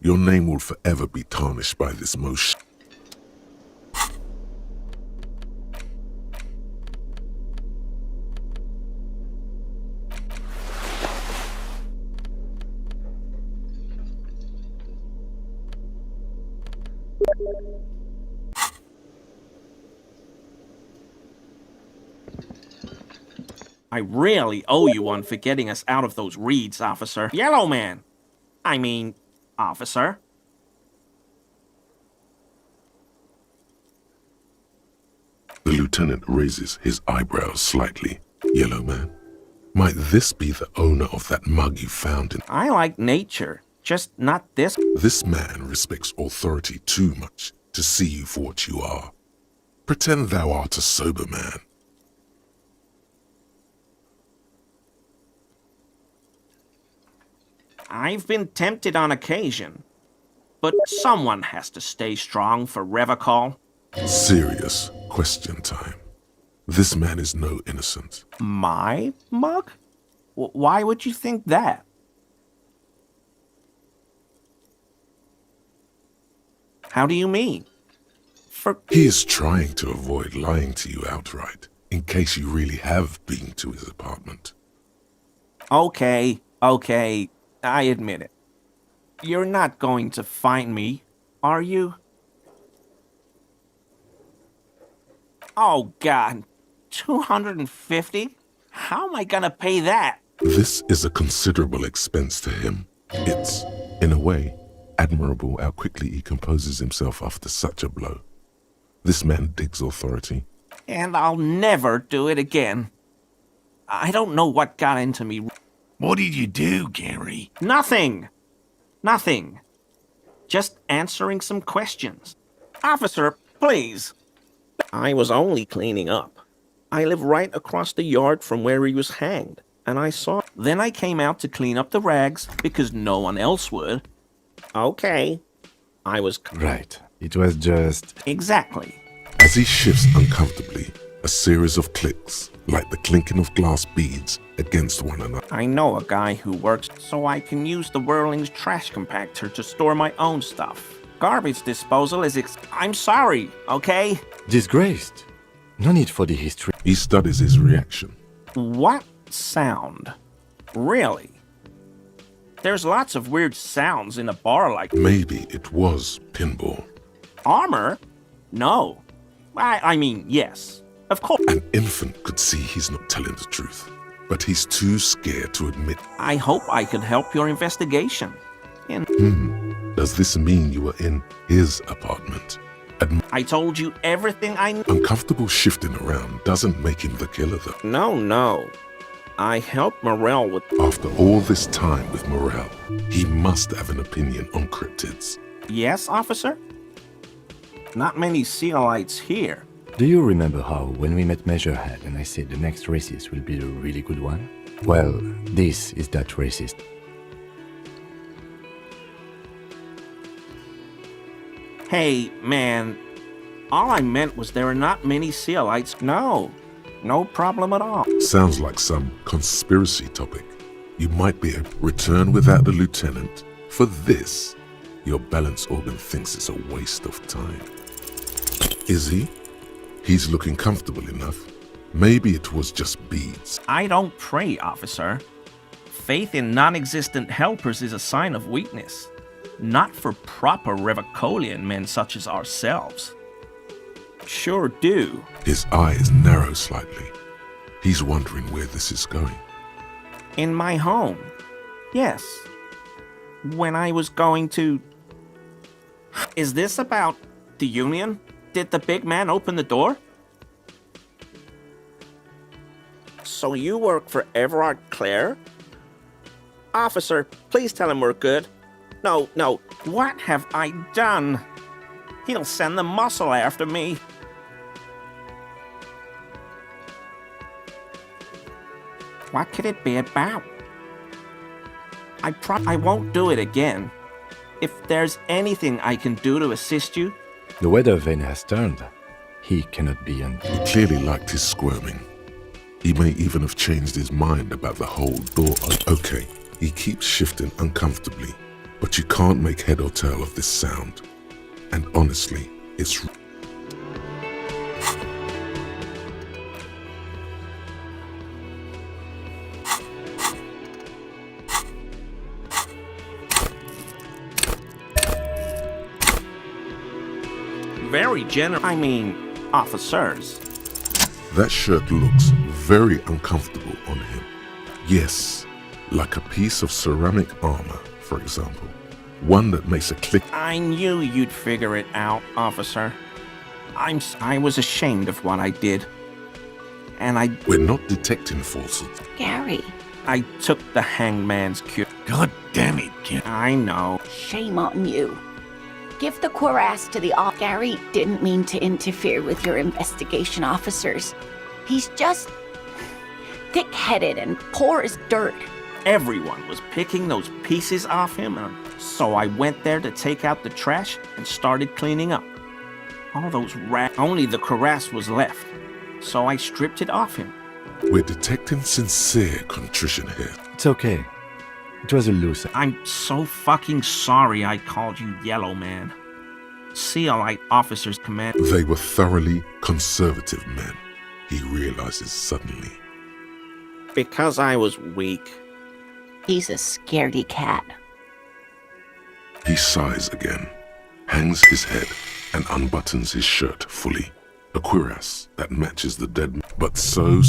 S4: Your name will forever be tarnished by this most.
S12: I really owe you one for getting us out of those reeds, officer. Yellow man! I mean, officer.
S4: The lieutenant raises his eyebrows slightly. Yellow man, might this be the owner of that mug you found in...
S12: I like nature, just not this.
S4: This man respects authority too much to see you for what you are. Pretend thou art a sober man.
S12: I've been tempted on occasion, but someone has to stay strong for Revachol.
S4: Serious question time. This man is no innocent.
S12: My mug? Why would you think that? How do you mean?
S4: He is trying to avoid lying to you outright, in case you really have been to his apartment.
S12: Okay, I admit it. You're not going to find me, are you? Oh, God. 250? How am I gonna pay that?
S4: This is a considerable expense to him. It's, in a way, admirable how quickly he composes himself after such a blow. This man digs authority.
S12: And I'll never do it again. I don't know what got into me.
S11: What did you do, Gary?
S12: Nothing. Just answering some questions. Officer, please. I was only cleaning up. I live right across the yard from where he was hanged, and I saw... Then I came out to clean up the rags, because no one else would. Okay. I was...
S6: Right. It was just...
S12: Exactly.
S4: As he shifts uncomfortably, a series of clicks, like the clinking of glass beads, against one another.
S12: I know a guy who works so I can use the Whirling's trash compactor to store my own stuff. Garbage disposal is I'm sorry, okay?
S6: Disgraced. No need for the history.
S4: He studies his reaction.
S12: What sound? Really? There's lots of weird sounds in a bar like...
S4: Maybe it was pinball.
S12: Armor? No. I mean, yes. Of course.
S4: An infant could see he's not telling the truth, but he's too scared to admit.
S12: I hope I can help your investigation.
S4: Does this mean you were in his apartment?
S12: I told you everything I knew.
S4: Uncomfortable shifting around doesn't make him the killer, though.
S12: No. I helped Morell with...
S4: After all this time with Morell, he must have an opinion on cryptids.
S12: Yes, officer? Not many Sealites here.
S6: Do you remember how, when we met Measurehead and I said the next racist will be the really good one? Well, this is that racist.
S12: Hey, man. All I meant was there are not many Sealites. No problem at all.
S4: Sounds like some conspiracy topic. You might be a return without the lieutenant. For this, your balance organ thinks it's a waste of time. Is he? He's looking comfortable enough. Maybe it was just beads.
S12: I don't pray, officer. Faith in non-existent helpers is a sign of weakness. Not for proper Revacholian men such as ourselves. Sure do.
S4: His eyes narrow slightly. He's wondering where this is going.
S12: In my home. Yes. When I was going to... Is this about the Union? Did the big man open the door? So you work for Everard Clare? Officer, please tell him we're good. No. What have I done? He'll send the muscle after me. What could it be about? I won't do it again. If there's anything I can do to assist you,
S6: The weather vane has turned. He cannot be in.
S4: He clearly liked his squirming. He may even have changed his mind about the whole door. Okay, he keeps shifting uncomfortably, but you can't make head or tail of this sound. And honestly, it's...
S12: Very generous. I mean, officers.
S4: That shirt looks very uncomfortable on him. Yes, like a piece of ceramic armor, for example. One that makes a click.
S12: I knew you'd figure it out, officer. I was ashamed of what I did. And
S4: We're not detecting falsehoods.
S13: Gary.
S12: I took the hangman's cue.
S11: God damn it, kid.
S12: I know.
S13: Shame on you. Give the cuirass to the Gary didn't mean to interfere with your investigation officers. He's just thick-headed and poor as dirt.
S12: Everyone was picking those pieces off him, so I went there to take out the trash and started cleaning up. All those only the cuirass was left, so I stripped it off him.
S4: We're detecting sincere contrition here.
S6: It's okay. It was a loose.
S12: I'm so fucking sorry I called you Yellow Man. CLI officers command.
S4: They were thoroughly conservative men, he realizes suddenly.
S12: Because I was weak.
S13: He's a scaredy cat.
S4: He sighs again, hangs his head, and unbuttons his shirt fully. A cuirass that matches the dead man, but so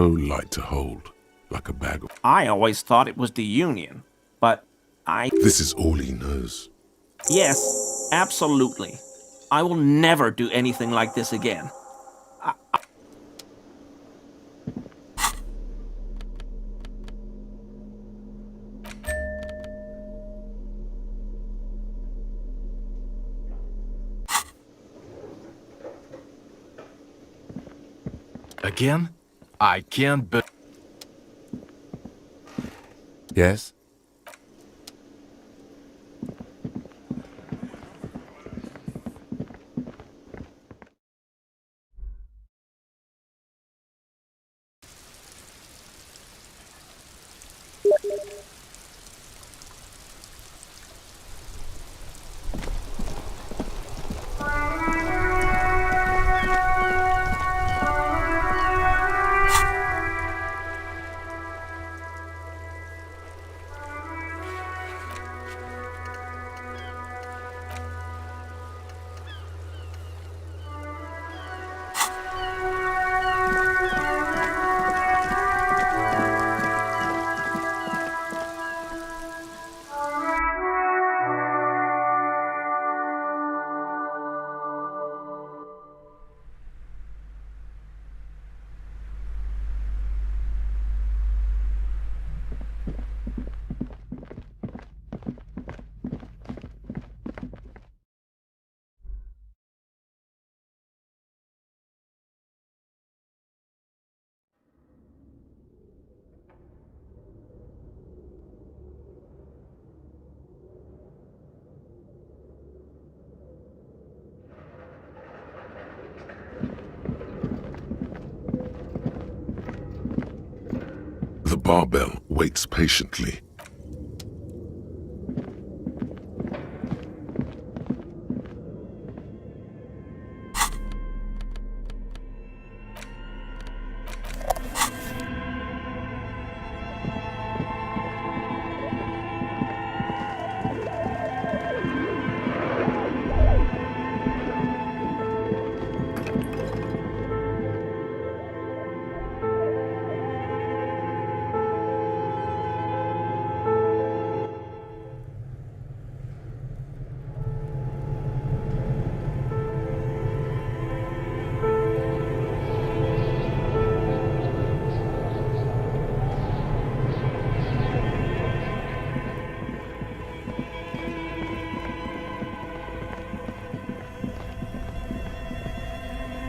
S4: light to hold, like a bag of...
S12: I always thought it was the Union, but
S4: This is all he knows.
S12: Yes, absolutely. I will never do anything like this again.
S11: Again? I can't be...
S6: Yes?
S4: The barbell waits patiently.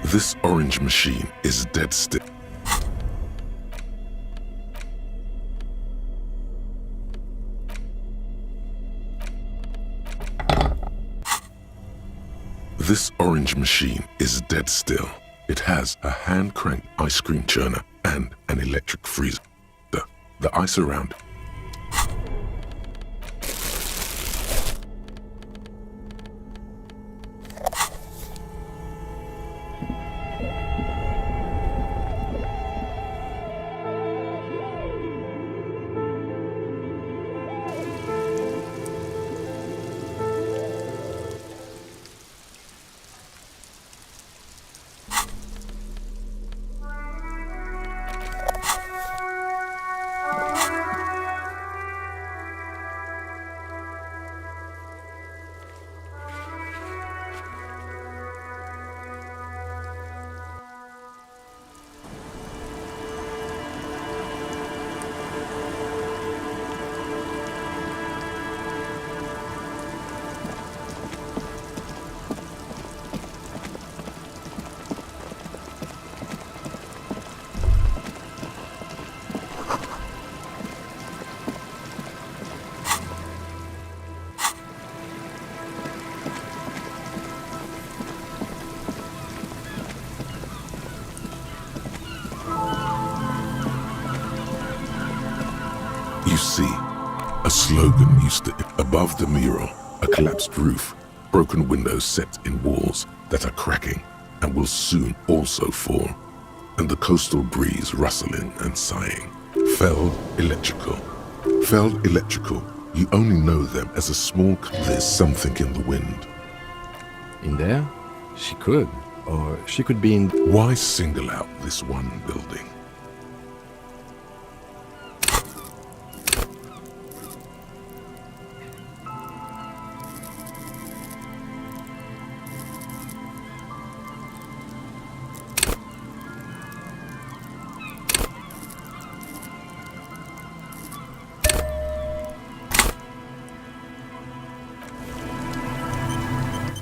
S4: This orange machine is dead still. This orange machine is dead still. It has a hand-cranked ice cream churner and an electric freezer. The ice around you see a slogan used to above the mural, a collapsed roof, broken windows set in walls that are cracking and will soon also fall, and the coastal breeze rustling and sighing. Feld Electrical. Feld Electrical, you only know them as a small... There's something in the wind.
S6: In there? She could. Or she could be in...
S4: Why single out this one building?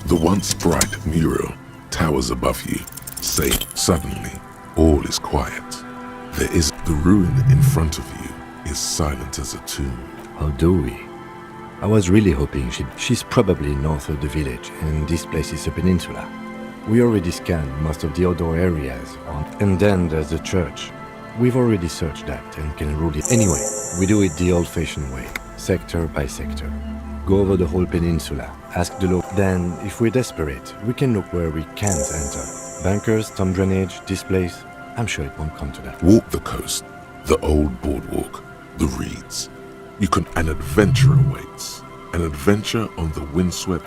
S4: The once bright mural towers above you. Say, suddenly, all is quiet. There is the ruin in front of you is silent as a tomb.
S6: How do we? I was really hoping she's probably north of the village, and this place is a peninsula. We already scanned most of the outdoor areas, and then there's the church. We've already searched that and can rule it. Anyway, we do it the old-fashioned way, sector by sector. Go over the whole peninsula, ask the local. Then, if we're desperate, we can look where we can't enter. Bunkers, storm drainage, this place. I'm sure it won't come to that.
S4: Walk the coast, the old boardwalk, the reeds. An adventure awaits. An adventure on the windswept.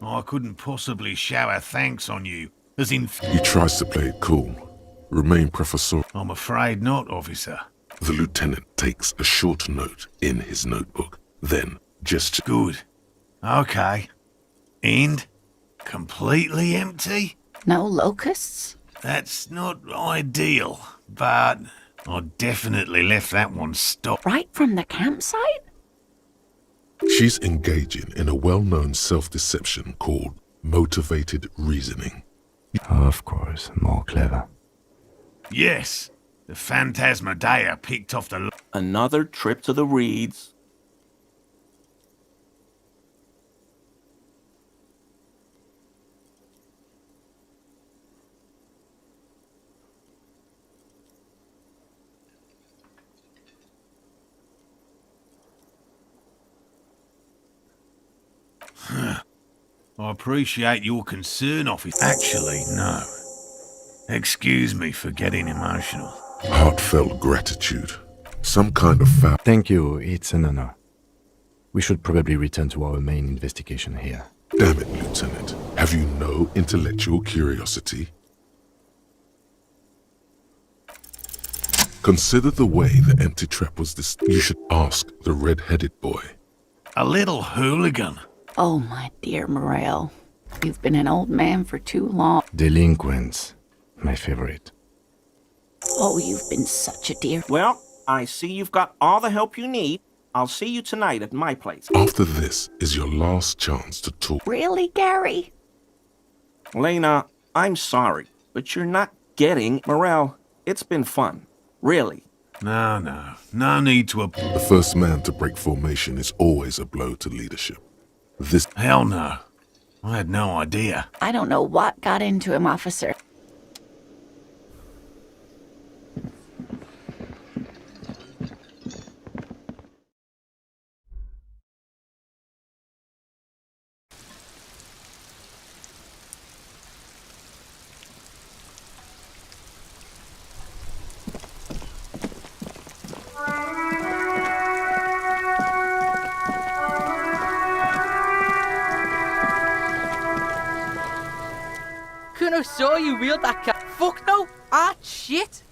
S11: I couldn't possibly shower thanks on you, as in...
S4: He tries to play it cool. Remain professor.
S11: I'm afraid not, officer.
S4: The lieutenant takes a short note in his notebook, then gestures.
S11: Good. Okay. And? Completely empty?
S13: No locusts?
S11: That's not ideal, but I definitely left that one stopped.
S13: Right from the campsite?
S4: She's engaging in a well-known self-deception called motivated reasoning.
S6: Of course, more clever.
S11: Yes, the Phantasmadeia picked off the...
S12: Another trip to the Reeds.
S11: I appreciate your concern, officer. Actually, no. Excuse me for getting emotional.
S4: Heartfelt gratitude. Some kind of foul.
S6: Thank you, it's an honor. We should probably return to our main investigation here.
S4: Damn it, Lieutenant. Have you no intellectual curiosity? Consider the way the empty trap was this. You should ask the red-headed boy.
S11: A little hooligan.
S13: Oh, my dear Morel. You've been an old man for too long.
S6: Delinquents. My favorite.
S13: Oh, you've been such a dear.
S12: Well, I see you've got all the help you need. I'll see you tonight at my place.
S4: After this is your last chance to talk.
S13: Really, Gary?
S12: Lena, I'm sorry, but you're not getting Morel. It's been fun. Really.
S11: No need to...
S4: The first man to break formation is always a blow to leadership. This...
S11: Hell no. I had no idea.
S13: I don't know what got into him, officer.
S14: Kuno saw you wield that cat. Fuck no! Ah, shit!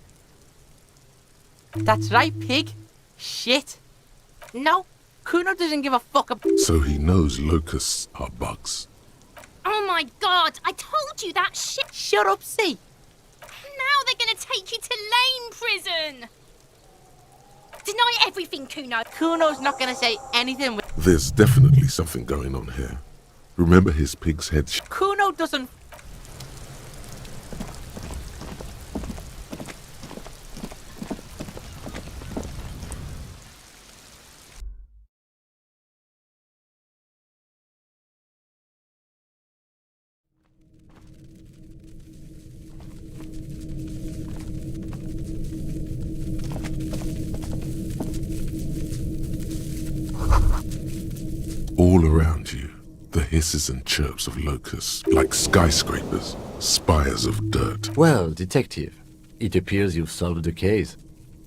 S14: That's right, pig. Shit. No, Kuno doesn't give a fuck about...
S4: So he knows locusts are bugs.
S15: Oh my god, I told you that shit.
S14: Shut up, see.
S15: Now they're gonna take you to Lane Prison. Deny everything, Kuno.
S14: Kuno's not gonna say anything with...
S4: There's definitely something going on here. Remember his pig's head?
S14: Kuno doesn't...
S4: All around you, the hisses and chirps of locusts, like skyscrapers, spires of dirt.
S6: Well, detective, it appears you've solved the case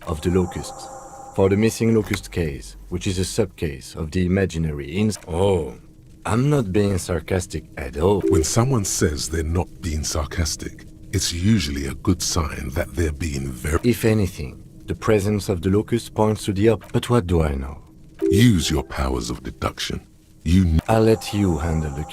S6: of the locusts. For the missing locust case, which is a sub-case of the imaginary Oh, I'm not being sarcastic at all.
S4: When someone says they're not being sarcastic, it's usually a good sign that they're being very...
S6: If anything, the presence of the locust points to the up. But what do I know?
S4: Use your powers of deduction.
S6: I'll let you handle the...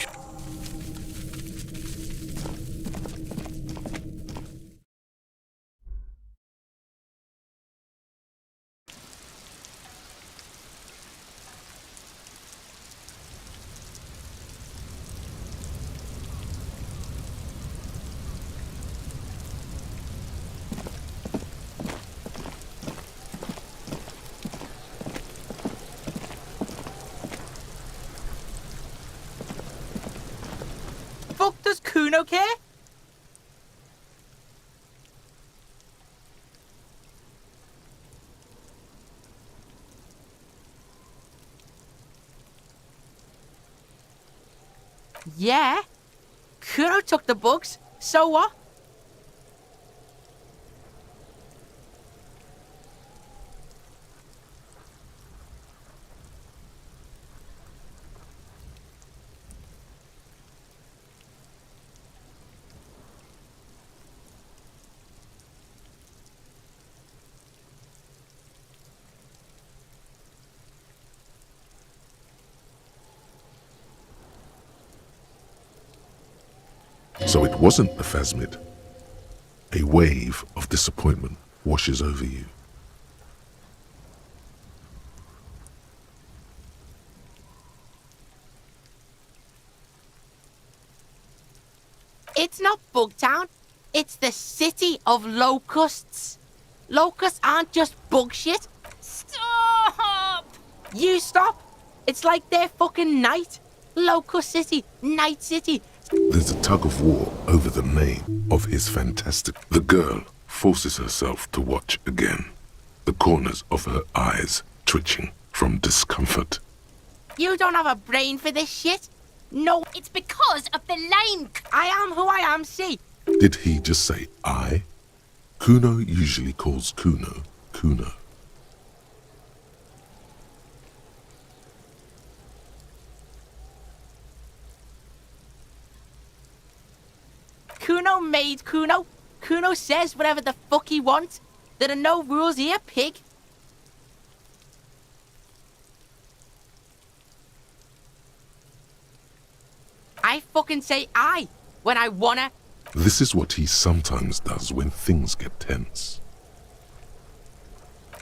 S14: Kuno care? Yeah. Kuno took the bugs. So what?
S4: So it wasn't the Phasmid. A wave of disappointment washes over you.
S14: It's not Bugtown. It's the city of locusts. Locusts aren't just bug shit.
S15: Stop!
S14: You stop. It's like their fucking night. Locust City, Night City.
S4: There's a tug of war over the name of his fantastic... The girl forces herself to watch again, the corners of her eyes twitching from discomfort.
S14: You don't have a brain for this shit. No,
S15: It's because of the lame.
S14: I am who I am, see.
S4: Did he just say I? Kuno usually calls Kuno, Kuno.
S14: Kuno made Kuno. Kuno says whatever the fuck he wants. There are no rules here, pig. I fucking say I when I wanna.
S4: This is what he sometimes does when things get tense.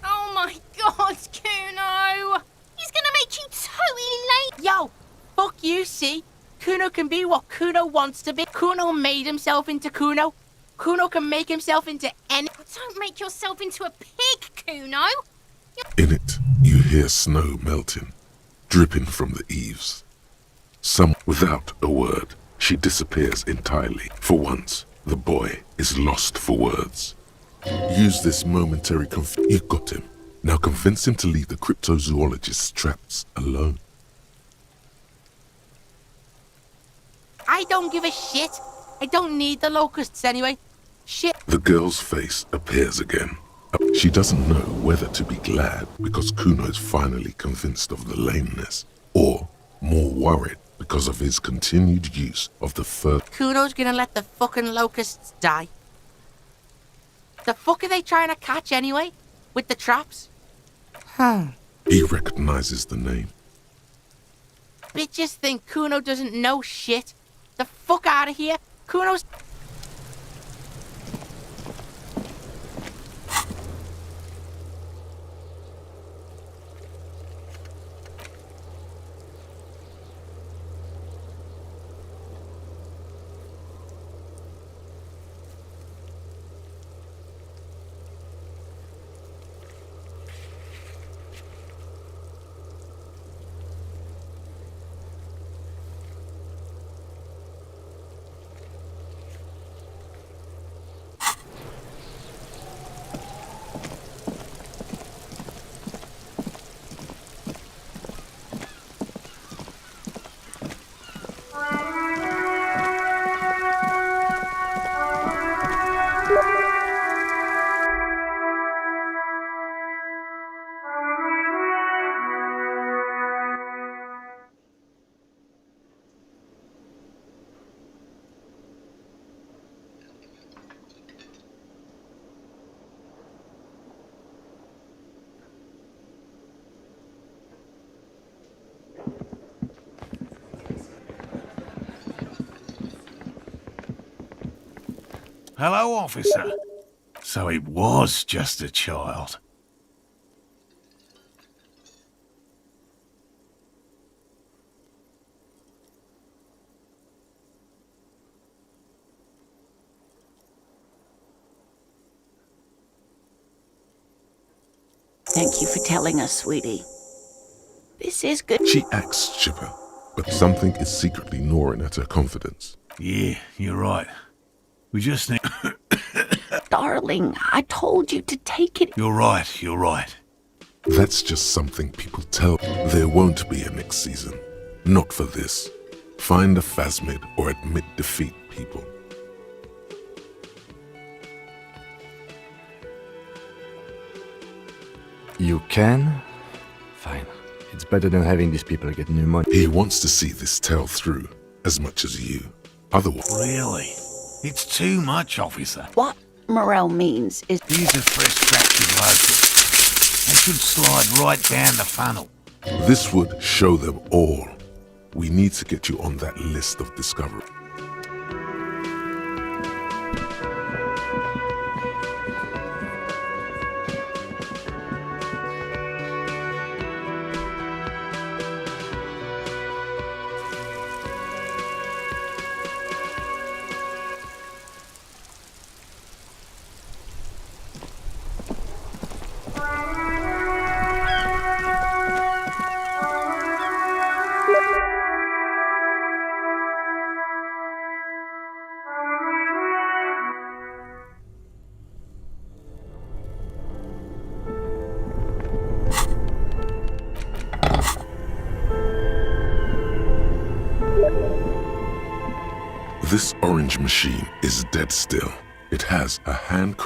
S15: Oh my god, Kuno! He's gonna make you totally late.
S14: Yo, fuck you, see? Kuno can be what Kuno wants to be. Kuno made himself into Kuno. Kuno can make himself into any...
S15: Don't make yourself into a pig, Kuno.
S4: In it, you hear snow melting, dripping from the eaves. Without a word, she disappears entirely. For once, the boy is lost for words. Use this momentary You got him. Now convince him to leave the cryptozoologist's traps alone.
S14: I don't give a shit. I don't need the locusts anyway. Shit.
S4: The girl's face appears again. She doesn't know whether to be glad because Kuno is finally convinced of the lameness, or more worried because of his continued use of the fur.
S14: Kuno's gonna let the fucking locusts die. The fuck are they trying to catch anyway? With the traps?
S4: He recognizes the name.
S14: Bitches think Kuno doesn't know shit. The fuck out of here. Kuno's...
S11: Hello, officer. So it was just a child.
S13: Thank you for telling us, sweetie. This is good.
S4: She acts chipper, but something is secretly gnawing at her confidence.
S11: Yeah, you're right. We just need...
S13: Darling, I told you to take it.
S11: You're right, you're right.
S4: That's just something people tell. There won't be a next season. Not for this. Find a phasmid or admit defeat, people.
S6: You can? Fine. It's better than having these people get pneumonia.
S4: He wants to see this tale through as much as you. Otherwise...
S11: Really? It's too much, officer.
S13: What Morel means is...
S11: These are fresh scratches, locusts. They should slide right down the funnel.
S4: This would show them all. We need to get you on that list of discovery. This orange machine is dead still. It has a hand...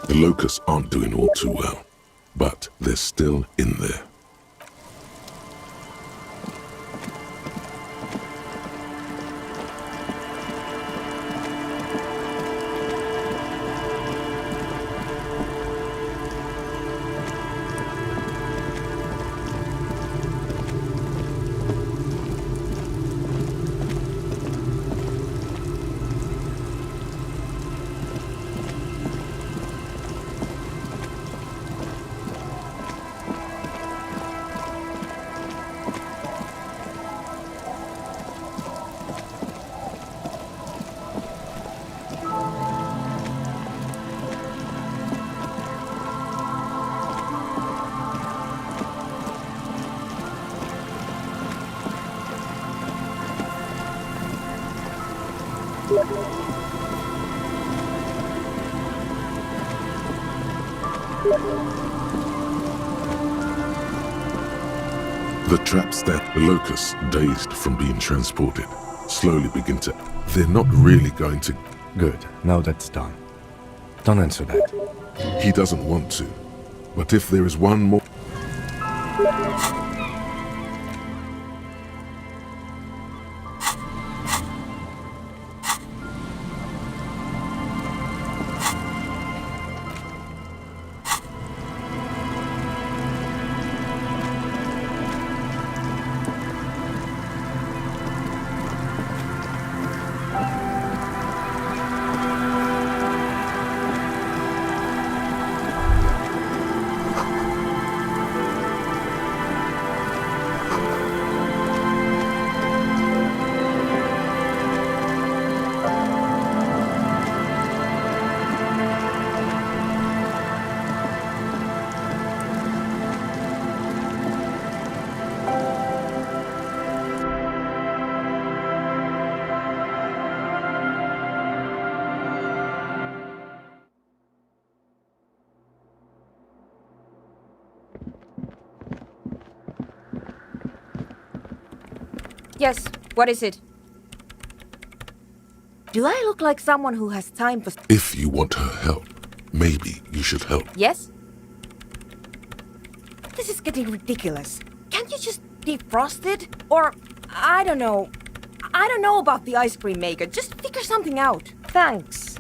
S4: The locusts aren't doing all too well, but they're still in there. The traps that the locusts, dazed from being transported, slowly begin to... They're not really going to...
S6: Good. Now that's done. Don't answer that.
S4: He doesn't want to. But if there is one more...
S7: Yes, What is it? Do I look like someone who has time for...
S4: If you want her help, maybe you should help.
S7: Yes? This is getting ridiculous. Can't you just defrost it? Or, I don't know. I don't know about the ice cream maker. Just figure something out. Thanks.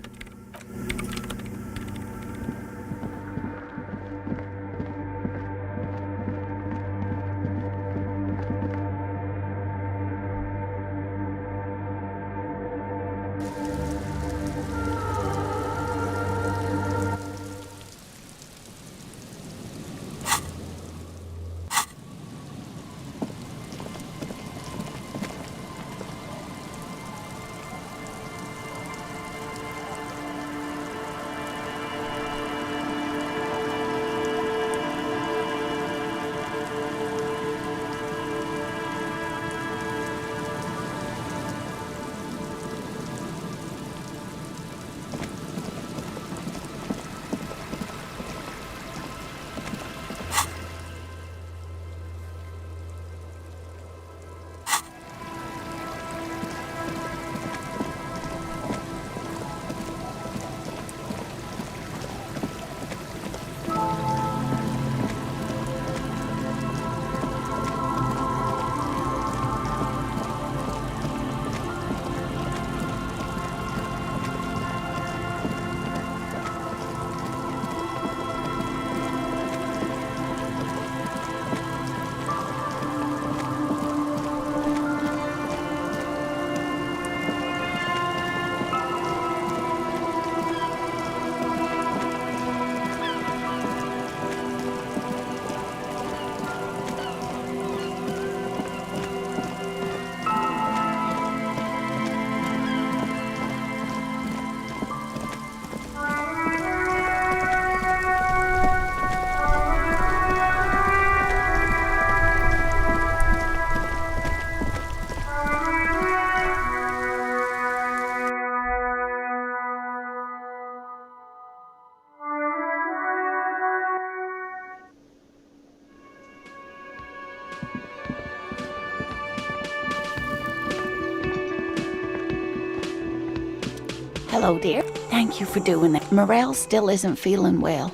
S13: Hello, dear. Thank you for doing that. Morel still isn't feeling well.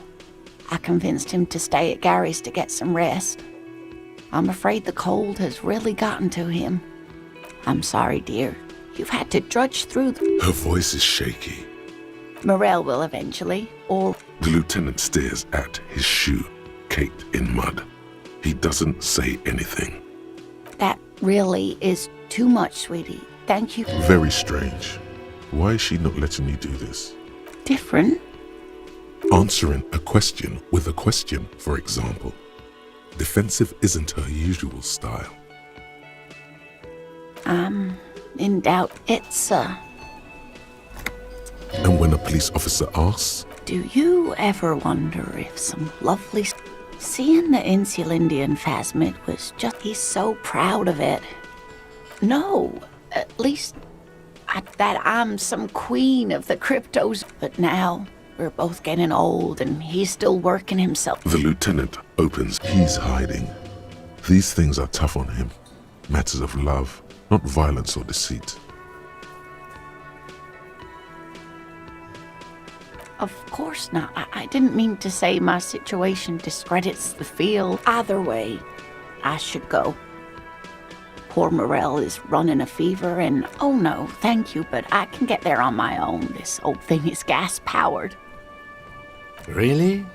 S13: I convinced him to stay at Gary's to get some rest. I'm afraid the cold has really gotten to him. I'm sorry, dear. You've had to drudge through
S4: Her voice is shaky.
S13: Morel will eventually, or...
S4: The lieutenant stares at his shoe, caked in mud. He doesn't say anything.
S13: That really is too much, sweetie. Thank you.
S4: Very strange. Why is she not letting me do this?
S13: Different?
S4: Answering a question with a question, for example. Defensive isn't her usual style.
S13: In doubt. It's,
S4: And when a police officer asks,
S13: do you ever wonder if some lovely... Seeing the Insulindian phasmid was just... He's so proud of it. No, at least... that I'm some queen of the cryptos. But now, we're both getting old and he's still working himself.
S4: The lieutenant opens. He's hiding. These things are tough on him. Matters of love, not violence or deceit.
S13: Of course not. I didn't mean to say my situation discredits the field. Either way, I should go. Poor Morel is running a fever and, oh no, thank you, but I can get there on my own. This old thing is gas-powered.
S6: Really?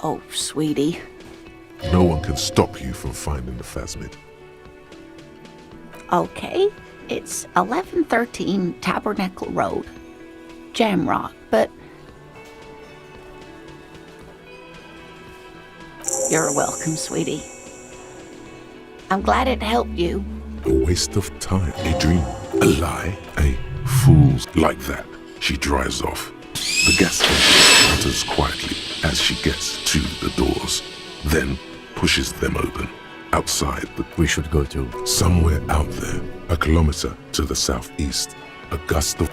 S13: Oh, sweetie.
S4: No one can stop you from finding the phasmid.
S13: Okay, it's 1113 Tabernacle Road, Jamrock, but... You're welcome, sweetie. I'm glad it helped you.
S4: A waste of time. A dream. A lie. A fool's like that. She drives off. The gas station mutters quietly as she gets to the doors, then pushes them open. Outside,
S6: we should go to...
S4: Somewhere out there, a kilometer to the southeast, a gust of...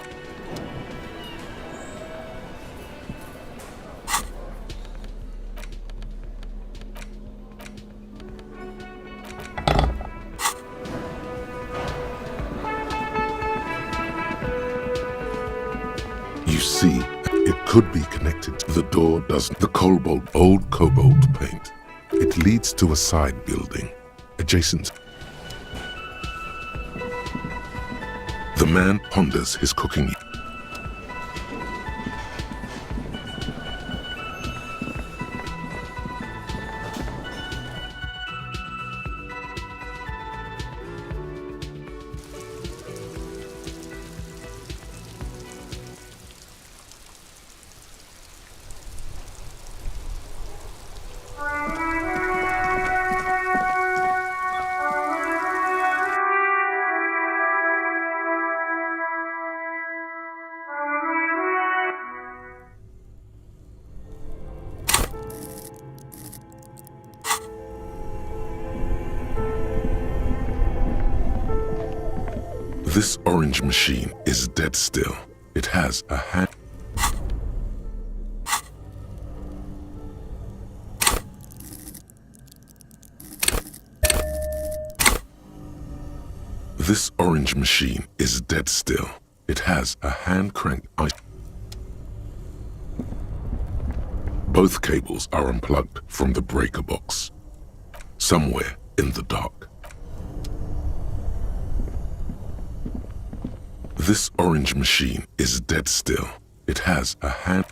S4: You see, it could be connected. The door doesn't. The old cobalt paint. It leads to a side building, adjacent. The man ponders his cooking. This orange machine is dead still. It has a hand. This orange machine is dead still. It has a hand-cranked ice. Both cables are unplugged from the breaker box, somewhere in the dark. This orange machine is dead still. It has a hand.